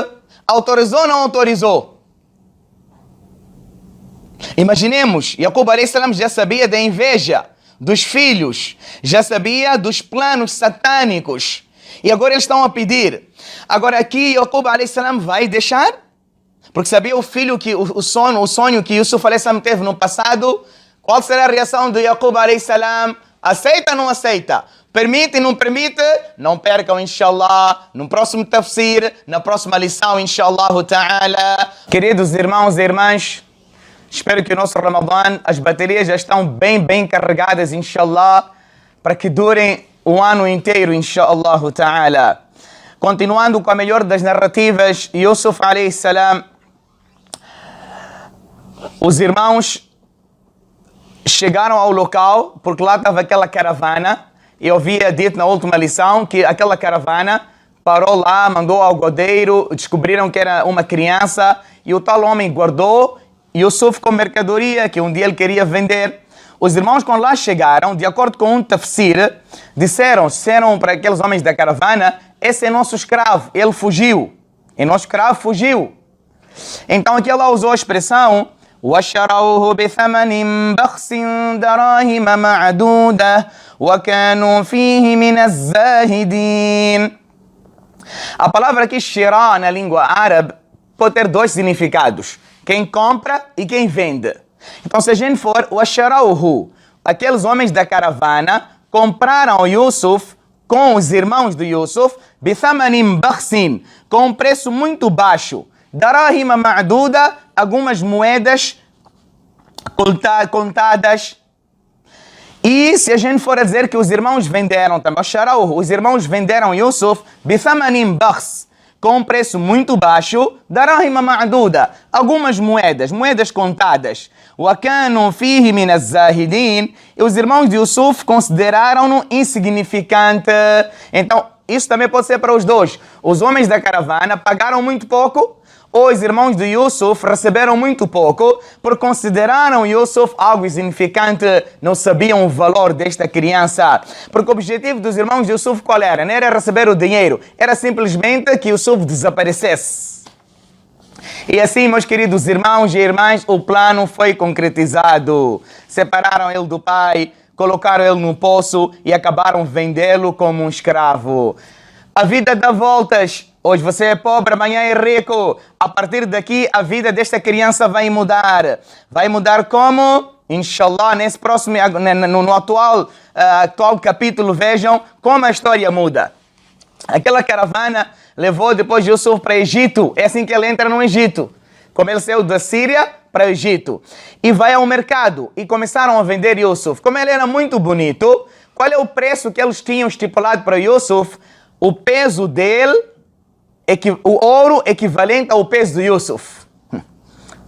Autorizou ou não autorizou? Imaginemos, Jacob a.s. já sabia da inveja dos filhos, já sabia dos planos satânicos. E agora eles estão a pedir. Agora aqui Jacob a.s. vai deixar? Porque sabia o filho que o sonho que Yusuf a.s. teve no passado. Qual será a reação de Jacob a.s.? Aceita ou não aceita? Permite ou não permite? Não percam, inshallah, no próximo tafsir, na próxima lição, inshallah ta'ala. Queridos irmãos e irmãs, espero que o nosso Ramadã, as baterias já estão bem carregadas, inshallah, para que durem o ano inteiro, inshallah ta'ala. Continuando com a melhor das narrativas, Yusuf alayhi salam, os irmãos chegaram ao local, porque lá estava aquela caravana. Eu havia dito na última lição que aquela caravana parou lá, mandou ao godeiro, descobriram que era uma criança e o tal homem guardou Yusuf com mercadoria que um dia ele queria vender. Os irmãos, quando lá chegaram, de acordo com um tafsir, disseram para aqueles homens da caravana: esse é nosso escravo, ele fugiu. E nosso escravo fugiu. Então aqui ela usou a expressão وَشَرَوْهُ بِثَمَنٍ بَخْسٍ دَرَاهِمَ مَعْدُودَةٍ وَكَانُوا فِيهِ مِنَ الزَّاهِدِينَ. A palavra aqui, shira, na língua árabe, pode ter dois significados: quem compra e quem vende. Então, se a gente for وَشَرَوْهُ, aqueles homens da caravana compraram Yusuf com os irmãos de Yusuf بِثَمَنٍ بَخْسٍ, com um preço muito baixo. Darahima ma'duda, algumas moedas contadas. E se a gente for a dizer que os irmãos venderam também, os irmãos venderam Yusuf bithamanim bakhs, com um preço muito baixo, darahima ma'duda, algumas moedas contadas. Wa kanu fihi min az-zahidin, e os irmãos de Yusuf consideraram-no insignificante. Então, isso também pode ser para os dois. Os homens da caravana pagaram muito pouco, os irmãos de Yusuf receberam muito pouco, por consideraram Yusuf algo insignificante, não sabiam o valor desta criança. Porque o objetivo dos irmãos de Yusuf qual era? Não era receber o dinheiro, era simplesmente que Yusuf desaparecesse. E assim, meus queridos irmãos e irmãs, o plano foi concretizado. Separaram ele do pai, colocaram ele no poço e acabaram vendê-lo como um escravo. A vida dá voltas. Hoje você é pobre, amanhã é rico. A partir daqui, a vida desta criança vai mudar. Vai mudar como? Inshallah, nesse próximo, no atual capítulo, vejam como a história muda. Aquela caravana levou depois Yusuf para o Egito. É assim que ele entra no Egito. Como ele saiu da Síria para o Egito. E vai ao mercado. E começaram a vender Yusuf. Como ele era muito bonito, qual é o preço que eles tinham estipulado para Yusuf? O peso dele, o ouro equivalente ao peso de Yusuf.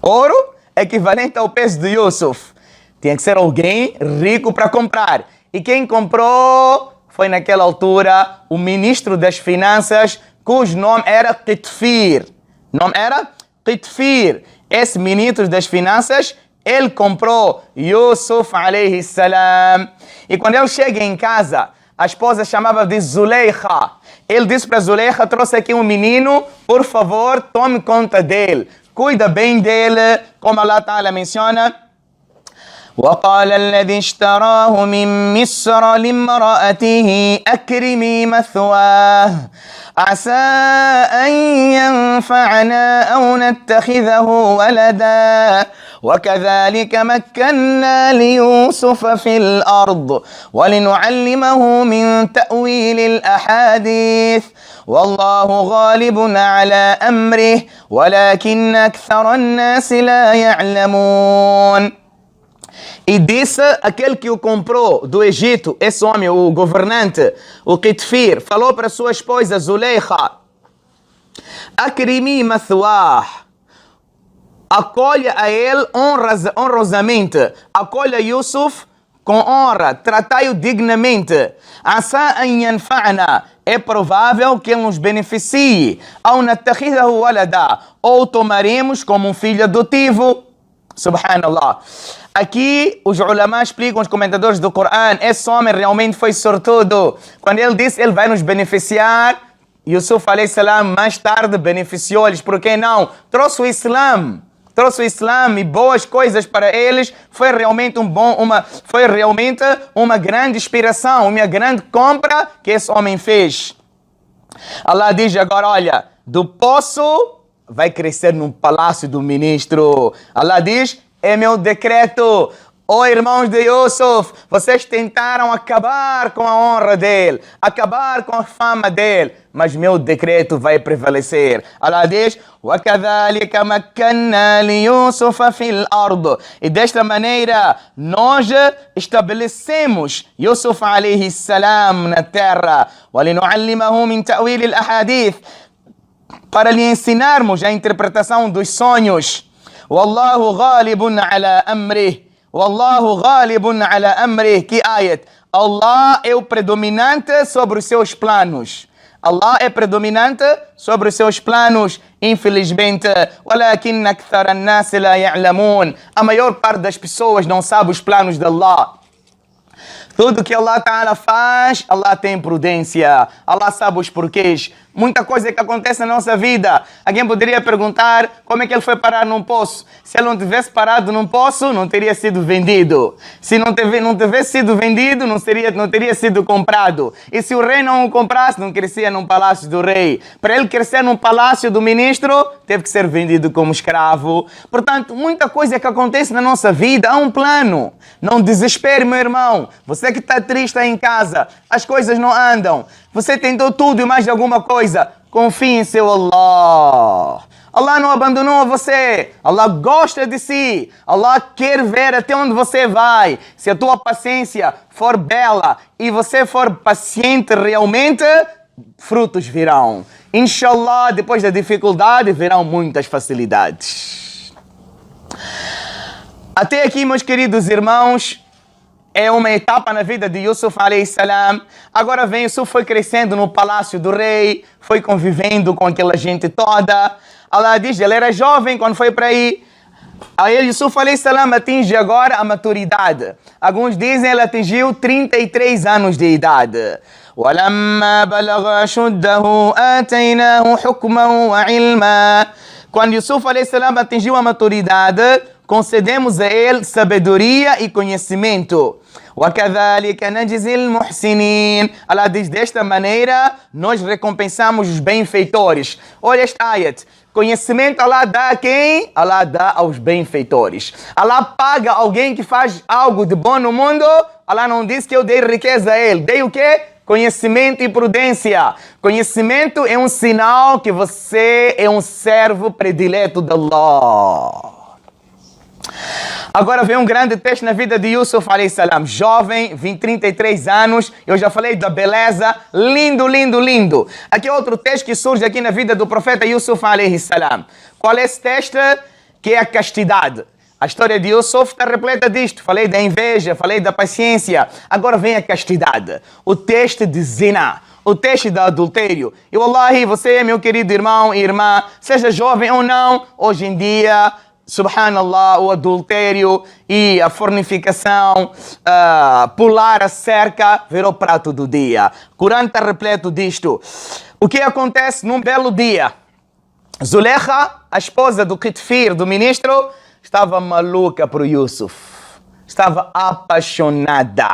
Ouro equivalente ao peso de Yusuf. Tinha que ser alguém rico para comprar. E quem comprou foi naquela altura o ministro das Finanças, cujo nome era Qitfir. Nome era Qitfir. Esse ministro das Finanças, ele comprou Yusuf alayhi salam. E quando ele chega em casa, a esposa chamava de Zuleikha. Ele disse para Zuleikha: trouxe aqui um menino, por favor, tome conta dele. Cuida bem dele, como Allah Ta'ala menciona. وقال الذي اشتراه من مصر لامرأته أكرمي مثواه عسى أن ينفعنا أو نتخذه ولدا وكذلك مكنا ليوسف في الأرض ولنعلمه من تأويل الأحاديث والله غالب على أمره ولكن أكثر الناس لا يعلمون. E disse aquele que o comprou do Egito, esse homem, o governante, o Qitfir, falou para sua esposa Zuleikha: Akrimi mathwah, acolha a ele honrosamente, acolha Yusuf com honra, tratai-o dignamente. Asa an yanfa'na, é provável que ele nos beneficie. Ao natakhidahu walada, ou tomaremos como um filho adotivo. Subhanallah. Aqui os ulama explicam, os comentadores do Corão, esse homem realmente foi sortudo. Quando ele disse ele vai nos beneficiar, Yusuf alayhi salam mais tarde beneficiou-lhes. Por que não? Trouxe o Islã e boas coisas para eles. Foi realmente uma grande inspiração, uma grande compra que esse homem fez. Allah diz agora, olha, do poço vai crescer no palácio do ministro. Allah diz: é meu decreto. Oh, irmãos de Yusuf, vocês tentaram acabar com a honra dele, acabar com a fama dele, mas meu decreto vai prevalecer. Allah diz: وَكَذَلِكَ مَكَّنَّا لِيُوسُفَ فِي الْأَرْضِ. E desta maneira, nós estabelecemos Yusuf alayhi salam na terra. وَلِنُعَلِّمَهُ مِنْ تَأْوِيلِ الْأَحَادِيثِ, para lhe ensinarmos a interpretação dos sonhos. Wallahu ghalibun ala amrih. Wallahu ghalibun ala amrih. Que ayat? Allah é o predominante sobre os seus planos. Allah é predominante sobre os seus planos, infelizmente. Walakin akthar an-nas la ya'lamun. A maior parte das pessoas não sabe os planos de Allah. Tudo que Allah Ta'ala faz, Allah tem prudência. Allah sabe os porquês. Muita coisa que acontece na nossa vida. Alguém poderia perguntar como é que ele foi parar num poço. Se ele não tivesse parado num poço, não teria sido vendido. Se não tivesse sido vendido, não teria sido comprado. E se o rei não o comprasse, não crescia num palácio do rei. Para ele crescer num palácio do ministro, teve que ser vendido como escravo. Portanto, muita coisa que acontece na nossa vida, há um plano. Não desespere, meu irmão. Você que está triste aí em casa, as coisas não andam. Você tentou tudo e mais de alguma coisa. Confie em seu Allah. Allah não abandonou você. Allah gosta de si. Allah quer ver até onde você vai. Se a tua paciência for bela e você for paciente realmente, frutos virão. Inshallah, depois da dificuldade, virão muitas facilidades. Até aqui, meus queridos irmãos, é uma etapa na vida de Yusuf alayhi salam. Agora vem, Yusuf foi crescendo no palácio do rei, foi convivendo com aquela gente toda. Allah diz, ele era jovem quando foi para aí. Aí Yusuf alayhi salam atinge agora a maturidade. Alguns dizem ele atingiu 33 anos de idade. وَلَمَّا بَلَغَ أَشُدَّهُ آتَيْنَاهُ حُكْمًا وَعِلْمًا. Quando Yusuf alayhi salam atingiu a maturidade, concedemos a ele sabedoria e conhecimento. وَكَذَلِكَ نَجْزِي الْمُحْسِنِينَ. Allah diz, desta maneira, nós recompensamos os benfeitores. Olha este ayat. Conhecimento Allah dá a quem? Allah dá aos benfeitores. Allah paga alguém que faz algo de bom no mundo. Allah não diz que eu dei riqueza a ele. Dei o quê? Conhecimento e prudência. Conhecimento é um sinal que você é um servo predileto de Allah. Agora vem um grande teste na vida de Yusuf alayhi salam. Jovem, 33 anos. Eu já falei da beleza. Lindo, lindo, lindo. Aqui é outro teste que surge aqui na vida do profeta Yusuf alayhi salam. Qual é esse teste? Que é a castidade. A história de Yusuf está repleta disto. Falei da inveja, falei da paciência. Agora vem a castidade. O teste de zina. O teste de adultério. E wallahi, você, meu querido irmão e irmã, seja jovem ou não, hoje em dia, subhanallah, o adultério e a fornificação, pular a cerca, virou prato do dia. O Corão está repleto disto. O que acontece num belo dia? Zulekha, a esposa do Qitfir, do ministro, estava maluca por Yusuf. Estava apaixonada.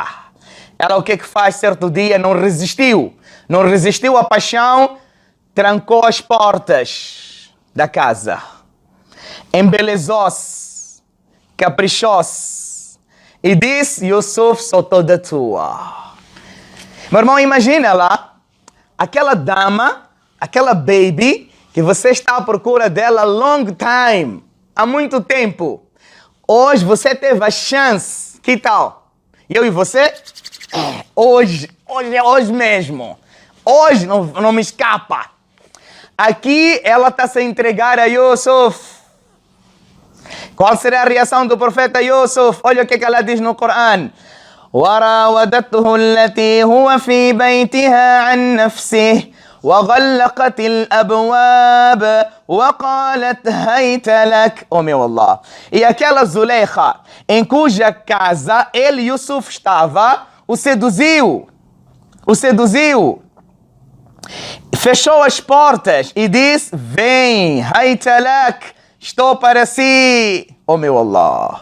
Ela o que faz certo dia? Não resistiu. Não resistiu à paixão, trancou as portas da casa. Embelezou-se, caprichou-se e disse, Yusuf, sou toda tua. Meu irmão, imagina lá, aquela dama, aquela baby, que você está à procura dela long time, há muito tempo. Hoje você teve a chance, que tal? Eu e você? Hoje mesmo. Hoje não me escapa. Aqui ela está se a entregar a Yusuf. Qual será a reação do profeta Yusuf? Olha o que ela diz no Corão. وراودته التي هو في بيتها عن نفسه وغلقت الأبواب وقالت هيت لك. Oh meu Allah. E aquela Zulekha em cuja casa ele, Yusuf, estava, o seduziu. Fechou as portas e disse, vem, هيت لك. Estou para si. Oh meu Allah.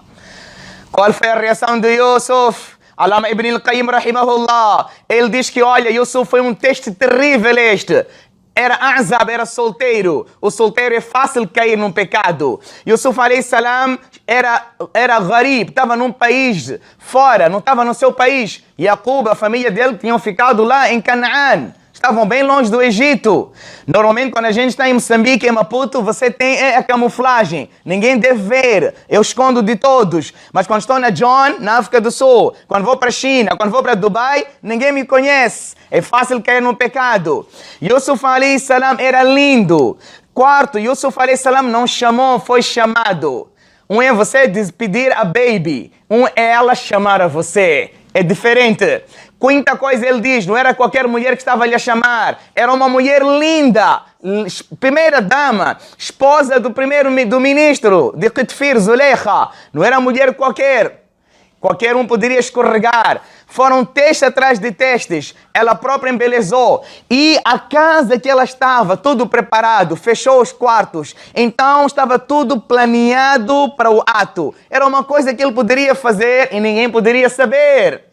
Qual foi a reação de Yusuf? Alama Ibn al-Qayyim rahimahullah. Ele diz que, olha, Yusuf foi um teste terrível este. Era azab, era solteiro. O solteiro é fácil cair num pecado. Yusuf alayhi salam era gharib, estava num país fora, não estava no seu país. Yaqub, a família dele, tinham ficado lá em Canaã. Estavam bem longe do Egito. Normalmente, quando a gente está em Moçambique, em Maputo, você tem a camuflagem. Ninguém deve ver. Eu escondo de todos. Mas quando estou na John, na África do Sul, quando vou para a China, quando vou para Dubai, ninguém me conhece. É fácil cair no pecado. Yusuf alayhi salam era lindo. Quarto, Yusuf alayhi salam não chamou, foi chamado. Um é você despedir a baby. Um é ela chamar a você. É diferente. Quinta coisa ele diz, não era qualquer mulher que estava a lhe chamar. Era uma mulher linda. Primeira dama, esposa do do ministro de Qitfir, Zuleika. Não era mulher qualquer. Qualquer um poderia escorregar. Foram testes atrás de testes. Ela própria embelezou. E a casa que ela estava, tudo preparado, fechou os quartos. Então estava tudo planeado para o ato. Era uma coisa que ele poderia fazer e ninguém poderia saber.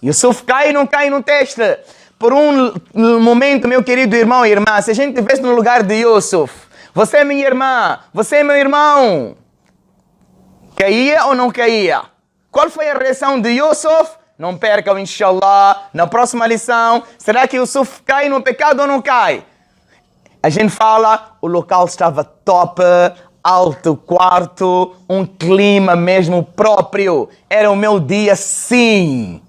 Yusuf cai e não cai no teste. Por um momento, meu querido irmão e irmã, se a gente estivesse no lugar de Yusuf, você é minha irmã, você é meu irmão, caía ou não caía? Qual foi a reação de Yusuf? Não percam, inshallah, na próxima lição. Será que Yusuf cai no pecado ou não cai? A gente fala, o local estava top, alto quarto, um clima mesmo próprio. Era o meu dia, sim.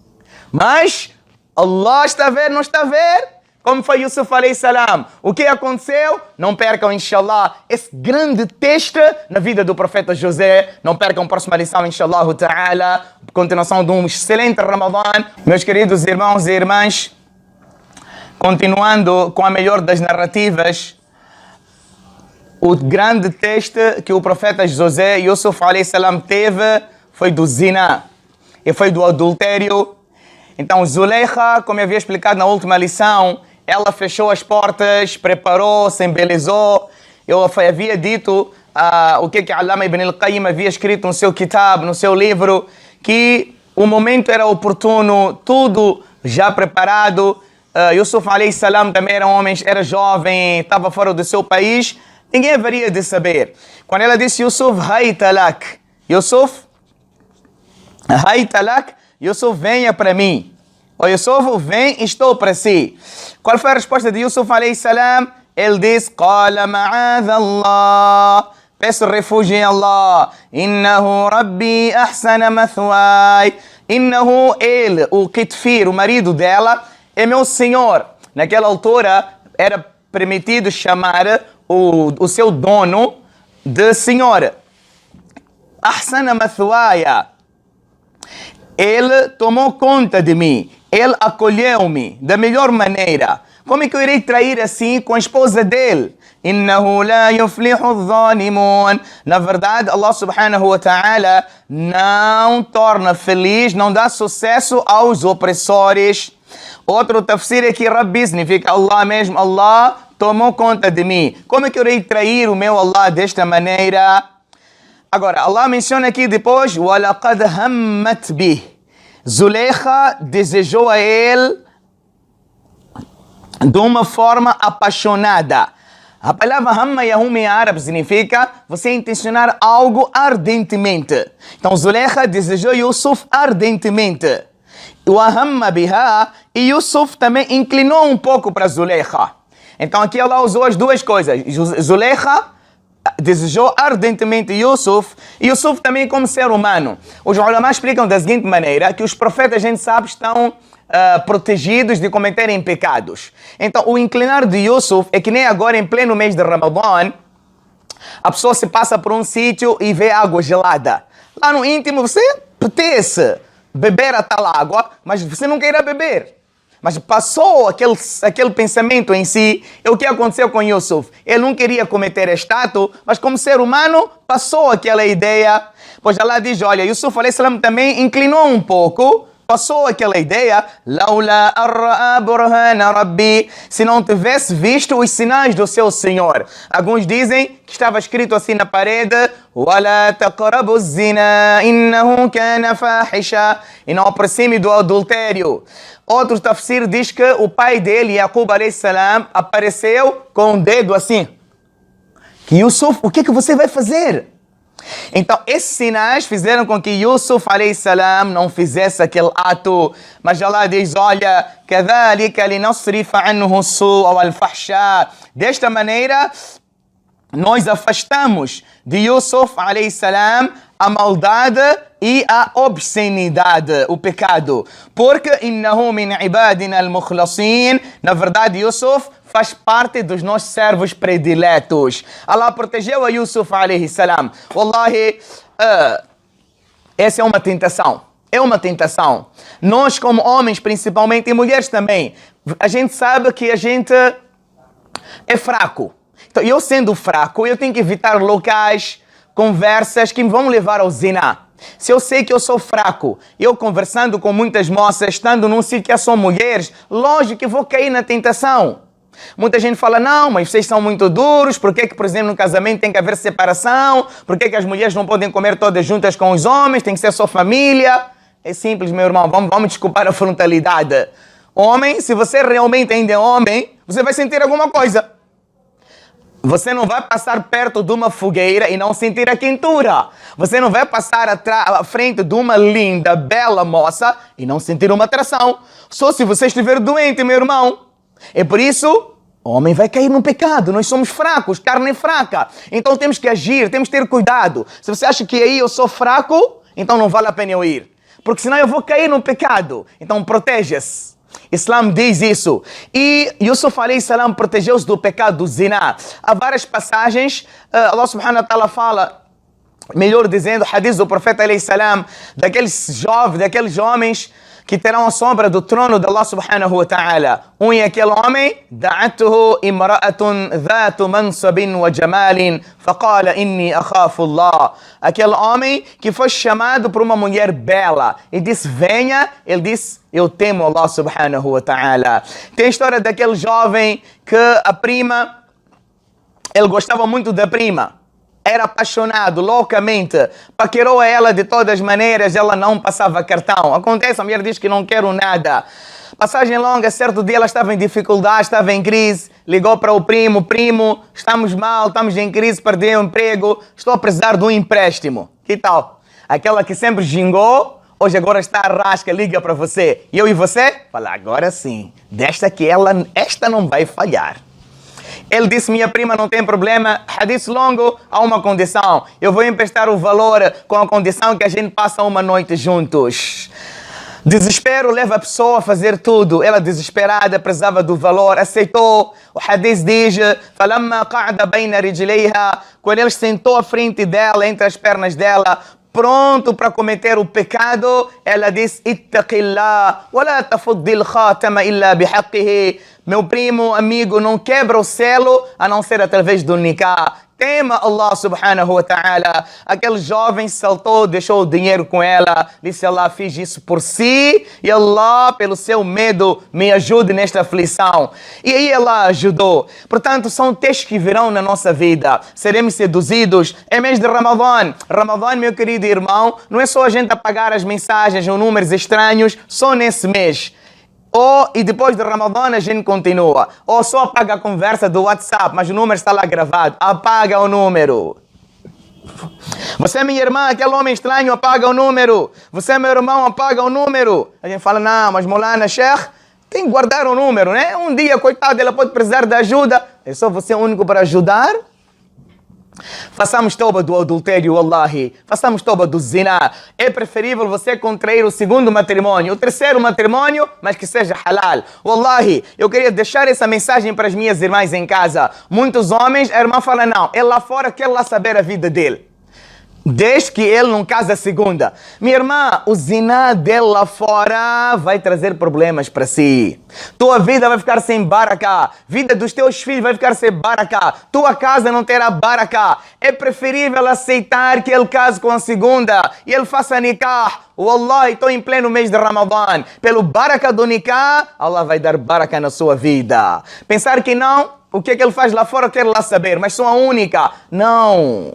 Mas Allah está a ver, não está a ver? Como foi Yusuf alayhi salam? O que aconteceu? Não percam, inshallah, esse grande teste na vida do profeta José. Não percam a próxima lição, inshallah ta'ala. Continuação de um excelente Ramadã. Meus queridos irmãos e irmãs, continuando com a melhor das narrativas, o grande teste que o profeta José, Yusuf alayhi salam, teve foi do zina. E foi do adultério. Então, Zuleika, como eu havia explicado na última lição, ela fechou as portas, preparou-se, embelezou. Eu havia dito o que Allama Ibn al-Qayyim havia escrito no seu kitab, no seu livro, que o momento era oportuno, tudo já preparado. Yusuf alayhi salam também era um homem, era jovem, estava fora do seu país. Ninguém haveria de saber. Quando ela disse Yusuf, haytalak, Yusuf, haytalak, Yusuf, venha para mim. O Yusuf, vem, estou para si. Qual foi a resposta de Yusuf alayhi salam? Ele disse, qala ma'adha Allah. Peço refúgio em Allah. Innahu rabbi ahsana mathwai. Innahu, ele, o Qitfir, o marido dela, é meu senhor. Naquela altura, era permitido chamar o seu dono de senhor. Ahsana mathwaya. Ele tomou conta de mim. Ele acolheu-me da melhor maneira. Como é que eu irei trair assim com a esposa dele? Innahu la yuflihu dhalimun. Na verdade, Allah subhanahu wa ta'ala não torna feliz, não dá sucesso aos opressores. Outro tafsir aqui, Rabbi, significa Allah mesmo. Allah tomou conta de mim. Como é que eu irei trair o meu Allah desta maneira? Agora, Allah menciona aqui depois, وَلَقَدْ هَمَّتْ بِهِ. Zuleika desejou a ele de uma forma apaixonada. A palavra hamma yahum em árabe significa você intencionar algo ardentemente. Então, Zuleika desejou Yusuf ardentemente. O ahamma biha, e Yusuf também inclinou um pouco para Zuleika. Então, aqui Allah usou as duas coisas. Zuleika desejou ardentemente Yusuf, e Yusuf também como ser humano. Os ulama explicam da seguinte maneira, que os profetas, a gente sabe, estão protegidos de cometerem pecados. Então, o inclinar de Yusuf é que nem agora, em pleno mês de Ramadã, a pessoa se passa por um sítio e vê água gelada. Lá no íntimo, você apetece beber a tal água, mas você não queira beber. Mas passou aquele pensamento em si. E o que aconteceu com Yusuf? Ele não queria cometer este ato, mas como ser humano, passou aquela ideia. Pois Allah diz, olha, Yusuf alayhi salam também inclinou um pouco, passou aquela ideia. Laula arra'a burhana rabbi. Se não tivesse visto os sinais do seu Senhor. Alguns dizem que estava escrito assim na parede, وَلَا تَقْرَبُوا الزِّنَا إِنَّهُ كَانَ فَاحِشًا. E não aproxime do adultério. Outro tafsir diz que o pai dele, Yaqub alayhi salam, apareceu com um dedo assim. Que Yusuf, o que é que você vai fazer? Então, esses sinais fizeram com que Yusuf alayhi salam não fizesse aquele ato. Mas Allah diz, olha, كَذَلِكَ لِنَصْرِفَ عَنْهُ السُّوءَ وَالْفَحْشَاءَ. Desta maneira, nós afastamos de Yusuf alayhi salam a maldade e a obscenidade, o pecado. Porque innahu min ibadina al-mukhlasin, na verdade Yusuf faz parte dos nossos servos prediletos. Allah protegeu a Yusuf alayhi salam. Wallahi, essa é uma tentação. É uma tentação. Nós, como homens, principalmente, e mulheres também, a gente sabe que a gente é fraco. Então, eu sendo fraco, eu tenho que evitar locais, conversas que me vão levar ao zina. Se eu sei que eu sou fraco, eu conversando com muitas moças, estando num sítio que são mulheres, lógico que vou cair na tentação. Muita gente fala, não, mas vocês são muito duros, por que, por exemplo, no casamento tem que haver separação? Por que as mulheres não podem comer todas juntas com os homens? Tem que ser só família? É simples, meu irmão, vamos desculpar a frontalidade. Homem, se você realmente ainda é homem, você vai sentir alguma coisa. Você não vai passar perto de uma fogueira e não sentir a quentura. Você não vai passar à frente de uma linda, bela moça e não sentir uma atração. Só se você estiver doente, meu irmão. É por isso, o homem vai cair no pecado. Nós somos fracos, carne fraca. Então temos que agir, temos que ter cuidado. Se você acha que aí eu sou fraco, então não vale a pena eu ir. Porque senão eu vou cair no pecado. Então proteja-se. Islam diz isso. E Yusuf alayhi salam protegeu-se do pecado do zina. Há várias passagens. Allah subhanahu wa ta'ala fala, melhor dizendo, hadith do profeta alayhi salam, daqueles homens que terão a sombra do trono de Allah subhanahu wa ta'ala. E aquele homem, da'atuhu imra'atun dhatu mansabin wa jamalin, faqala inni akhafu Allah. Aquele homem que foi chamado por uma mulher bela e disse, venha, ele disse, eu temo Allah subhanahu wa ta'ala. Tem a história daquele jovem que a prima, ele gostava muito da prima. Era apaixonado loucamente, paquerou a ela de todas as maneiras, ela não passava cartão. Acontece, a mulher diz que não quero nada. Passagem longa, certo dia ela estava em dificuldade, estava em crise, ligou para o primo, estamos mal, estamos em crise, perdi o emprego, estou a precisar de um empréstimo. Que tal? Aquela que sempre gingou, hoje agora está a rasca, liga para você. E eu e você? Fala, agora sim, esta não vai falhar. Ele disse, minha prima, não tem problema, hadith longo, há uma condição. Eu vou emprestar o valor com a condição que a gente passa uma noite juntos. Desespero leva a pessoa a fazer tudo. Ela desesperada, precisava do valor, aceitou. O hadith diz, فَلَمَّا قَعْدَ بَيْنَ رِجْلَيْهَا, quando ele sentou à frente dela, entre as pernas dela, pronto para cometer o pecado, ela disse, ittaqillah, wa la tafuddil khatama illa bihaqqihi. Meu primo, amigo, não quebra o selo a não ser através do nikah. Tema Allah subhanahu wa ta'ala. Aquele jovem saltou, deixou o dinheiro com ela. Disse, Allah, fiz isso por si. E Allah, pelo seu medo, me ajude nesta aflição. E aí Allah ajudou. Portanto, são testes que virão na nossa vida. Seremos seduzidos. É mês de Ramadã. Ramadã, meu querido irmão, não é só a gente apagar as mensagens ou números estranhos só nesse mês. E depois de Ramadã a gente continua. Ou só apaga a conversa do WhatsApp, mas o número está lá gravado. Apaga o número. Você, minha irmã, aquele homem estranho, apaga o número. Você, meu irmão, apaga o número. A gente fala, não, mas Molana, Sheikh, tem que guardar o número, né? Um dia, coitado, ela pode precisar de ajuda. É só você o único para ajudar? Façamos toba do adultério, wallahi. Façamos toba do zina. É preferível você contrair o segundo matrimônio, o terceiro matrimônio, mas que seja halal. Wallahi, eu queria deixar essa mensagem para as minhas irmãs em casa. Muitos homens, a irmã fala, não, ele lá fora quer lá saber a vida dele. Desde que ele não casa a segunda. Minha irmã, o zina dele lá fora vai trazer problemas para si. Tua vida vai ficar sem baraka. Vida dos teus filhos vai ficar sem baraka. Tua casa não terá baraka. É preferível aceitar que ele case com a segunda e ele faça nikah. Wallahi, estou em pleno mês de Ramadã. Pelo baraka do nikah, Allah vai dar baraka na sua vida. Pensar que não, o que é que ele faz lá fora, eu quero lá saber, mas sou a única. Não.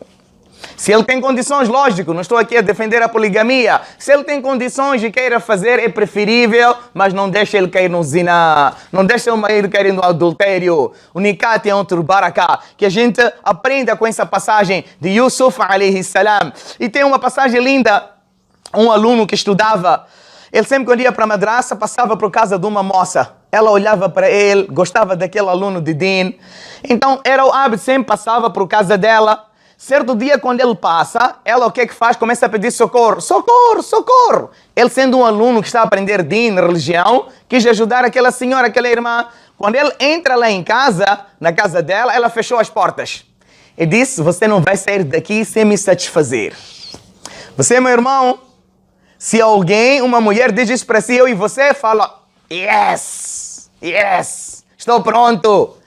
Se ele tem condições, lógico, não estou aqui a defender a poligamia. Se ele tem condições e queira fazer, é preferível, mas não deixa ele cair no zina. Não deixa ele cair no adultério. O nikah tem outro baraka, que a gente aprenda com essa passagem de Yusuf alayhi salam. E tem uma passagem linda. Um aluno que estudava, ele sempre quando ia para a madraça, passava por casa de uma moça. Ela olhava para ele, gostava daquele aluno de din. Então era o hábito, sempre passava por casa dela. Certo dia, quando ele passa, ela o que é que faz? Começa a pedir socorro. Socorro, socorro! Ele, sendo um aluno que está a aprender din, religião, quis ajudar aquela senhora, aquela irmã. Quando ele entra lá em casa, na casa dela, ela fechou as portas. E disse, você não vai sair daqui sem me satisfazer. Você, meu irmão, se alguém, uma mulher diz isso para si, eu e você, fala, yes, yes, estou pronto.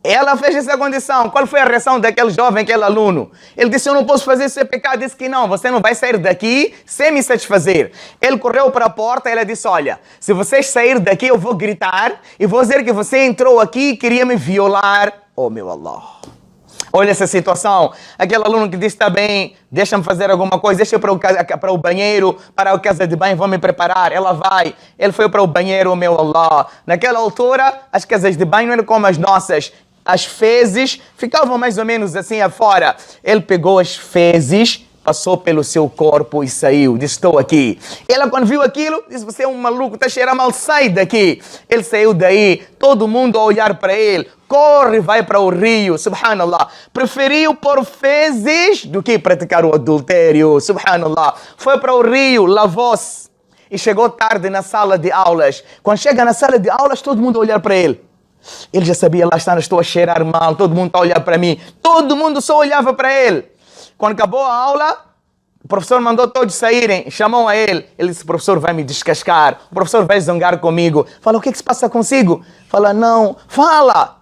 Ela fez essa condição. Qual foi a reação daquele jovem, aquele aluno? Ele disse, eu não posso fazer esse pecado. Disse que não, você não vai sair daqui sem me satisfazer. Ele correu para a porta e ela disse, olha, se vocês saírem daqui eu vou gritar e vou dizer que você entrou aqui e queria me violar. Oh, meu Allah. Olha essa situação. Aquele aluno que disse, está bem, deixa-me fazer alguma coisa, deixa eu para o banheiro, para a casa de banho, vou me preparar. Ela vai. Ele foi para o banheiro, oh, meu Allah. Naquela altura, as casas de banho não eram como as nossas. As fezes ficavam mais ou menos assim afora. Ele pegou as fezes, passou pelo seu corpo e saiu. Disse, estou aqui. Ela, quando viu aquilo, disse, você é um maluco, está a cheirar mal, sai daqui. Ele saiu daí, todo mundo a olhar para ele. Corre, vai para o rio, subhanallah. Preferiu pôr fezes do que praticar o adultério, subhanallah. Foi para o rio, lavou-se e chegou tarde na sala de aulas. Quando chega na sala de aulas, todo mundo a olhar para ele. Ele já sabia, lá está, estou a cheirar mal, todo mundo está a olhar para mim. Todo mundo só olhava para ele. Quando acabou a aula, o professor mandou todos saírem, chamou a ele. Ele disse, o professor vai me descascar, o professor vai zangar comigo. Fala, o que é que se passa consigo? Fala, não, fala.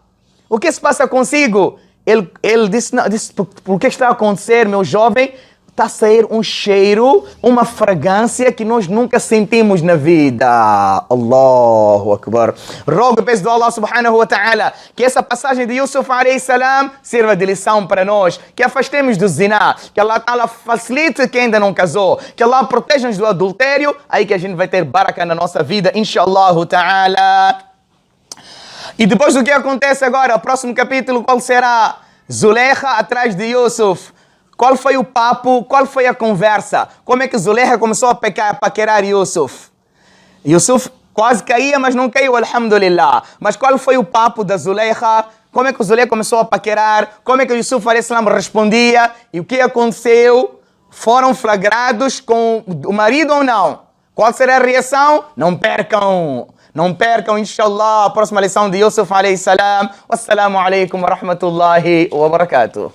O que se passa consigo? Ele disse, não, disse, por que está a acontecer, meu jovem? Está a sair um cheiro, uma fragrância que nós nunca sentimos na vida. Allahu Akbar. Rogo e peço do Allah subhanahu wa ta'ala que essa passagem de Yusuf alayhi salam sirva de lição para nós. Que afastemos do zina. Que Allah ta'ala facilite quem ainda não casou. Que Allah proteja-nos do adultério. Aí que a gente vai ter baraka na nossa vida. Inshallah ta'ala. E depois do que acontece agora, o próximo capítulo, qual será? Zuleika atrás de Yusuf. Qual foi o papo? Qual foi a conversa? Como é que Zuleika começou a paquerar Yusuf? Yusuf quase caía, mas não caiu, alhamdulillah. Mas qual foi o papo da Zuleika? Como é que o Zuleika começou a paquerar? Como é que o Yusuf alayhi salam respondia? E o que aconteceu? Foram flagrados com o marido ou não? Qual será a reação? Não percam! Não percam, inshallah, a próxima lição de Yusuf alayhi salam. Wassalamu alaikum wa rahmatullahi wa barakatuh.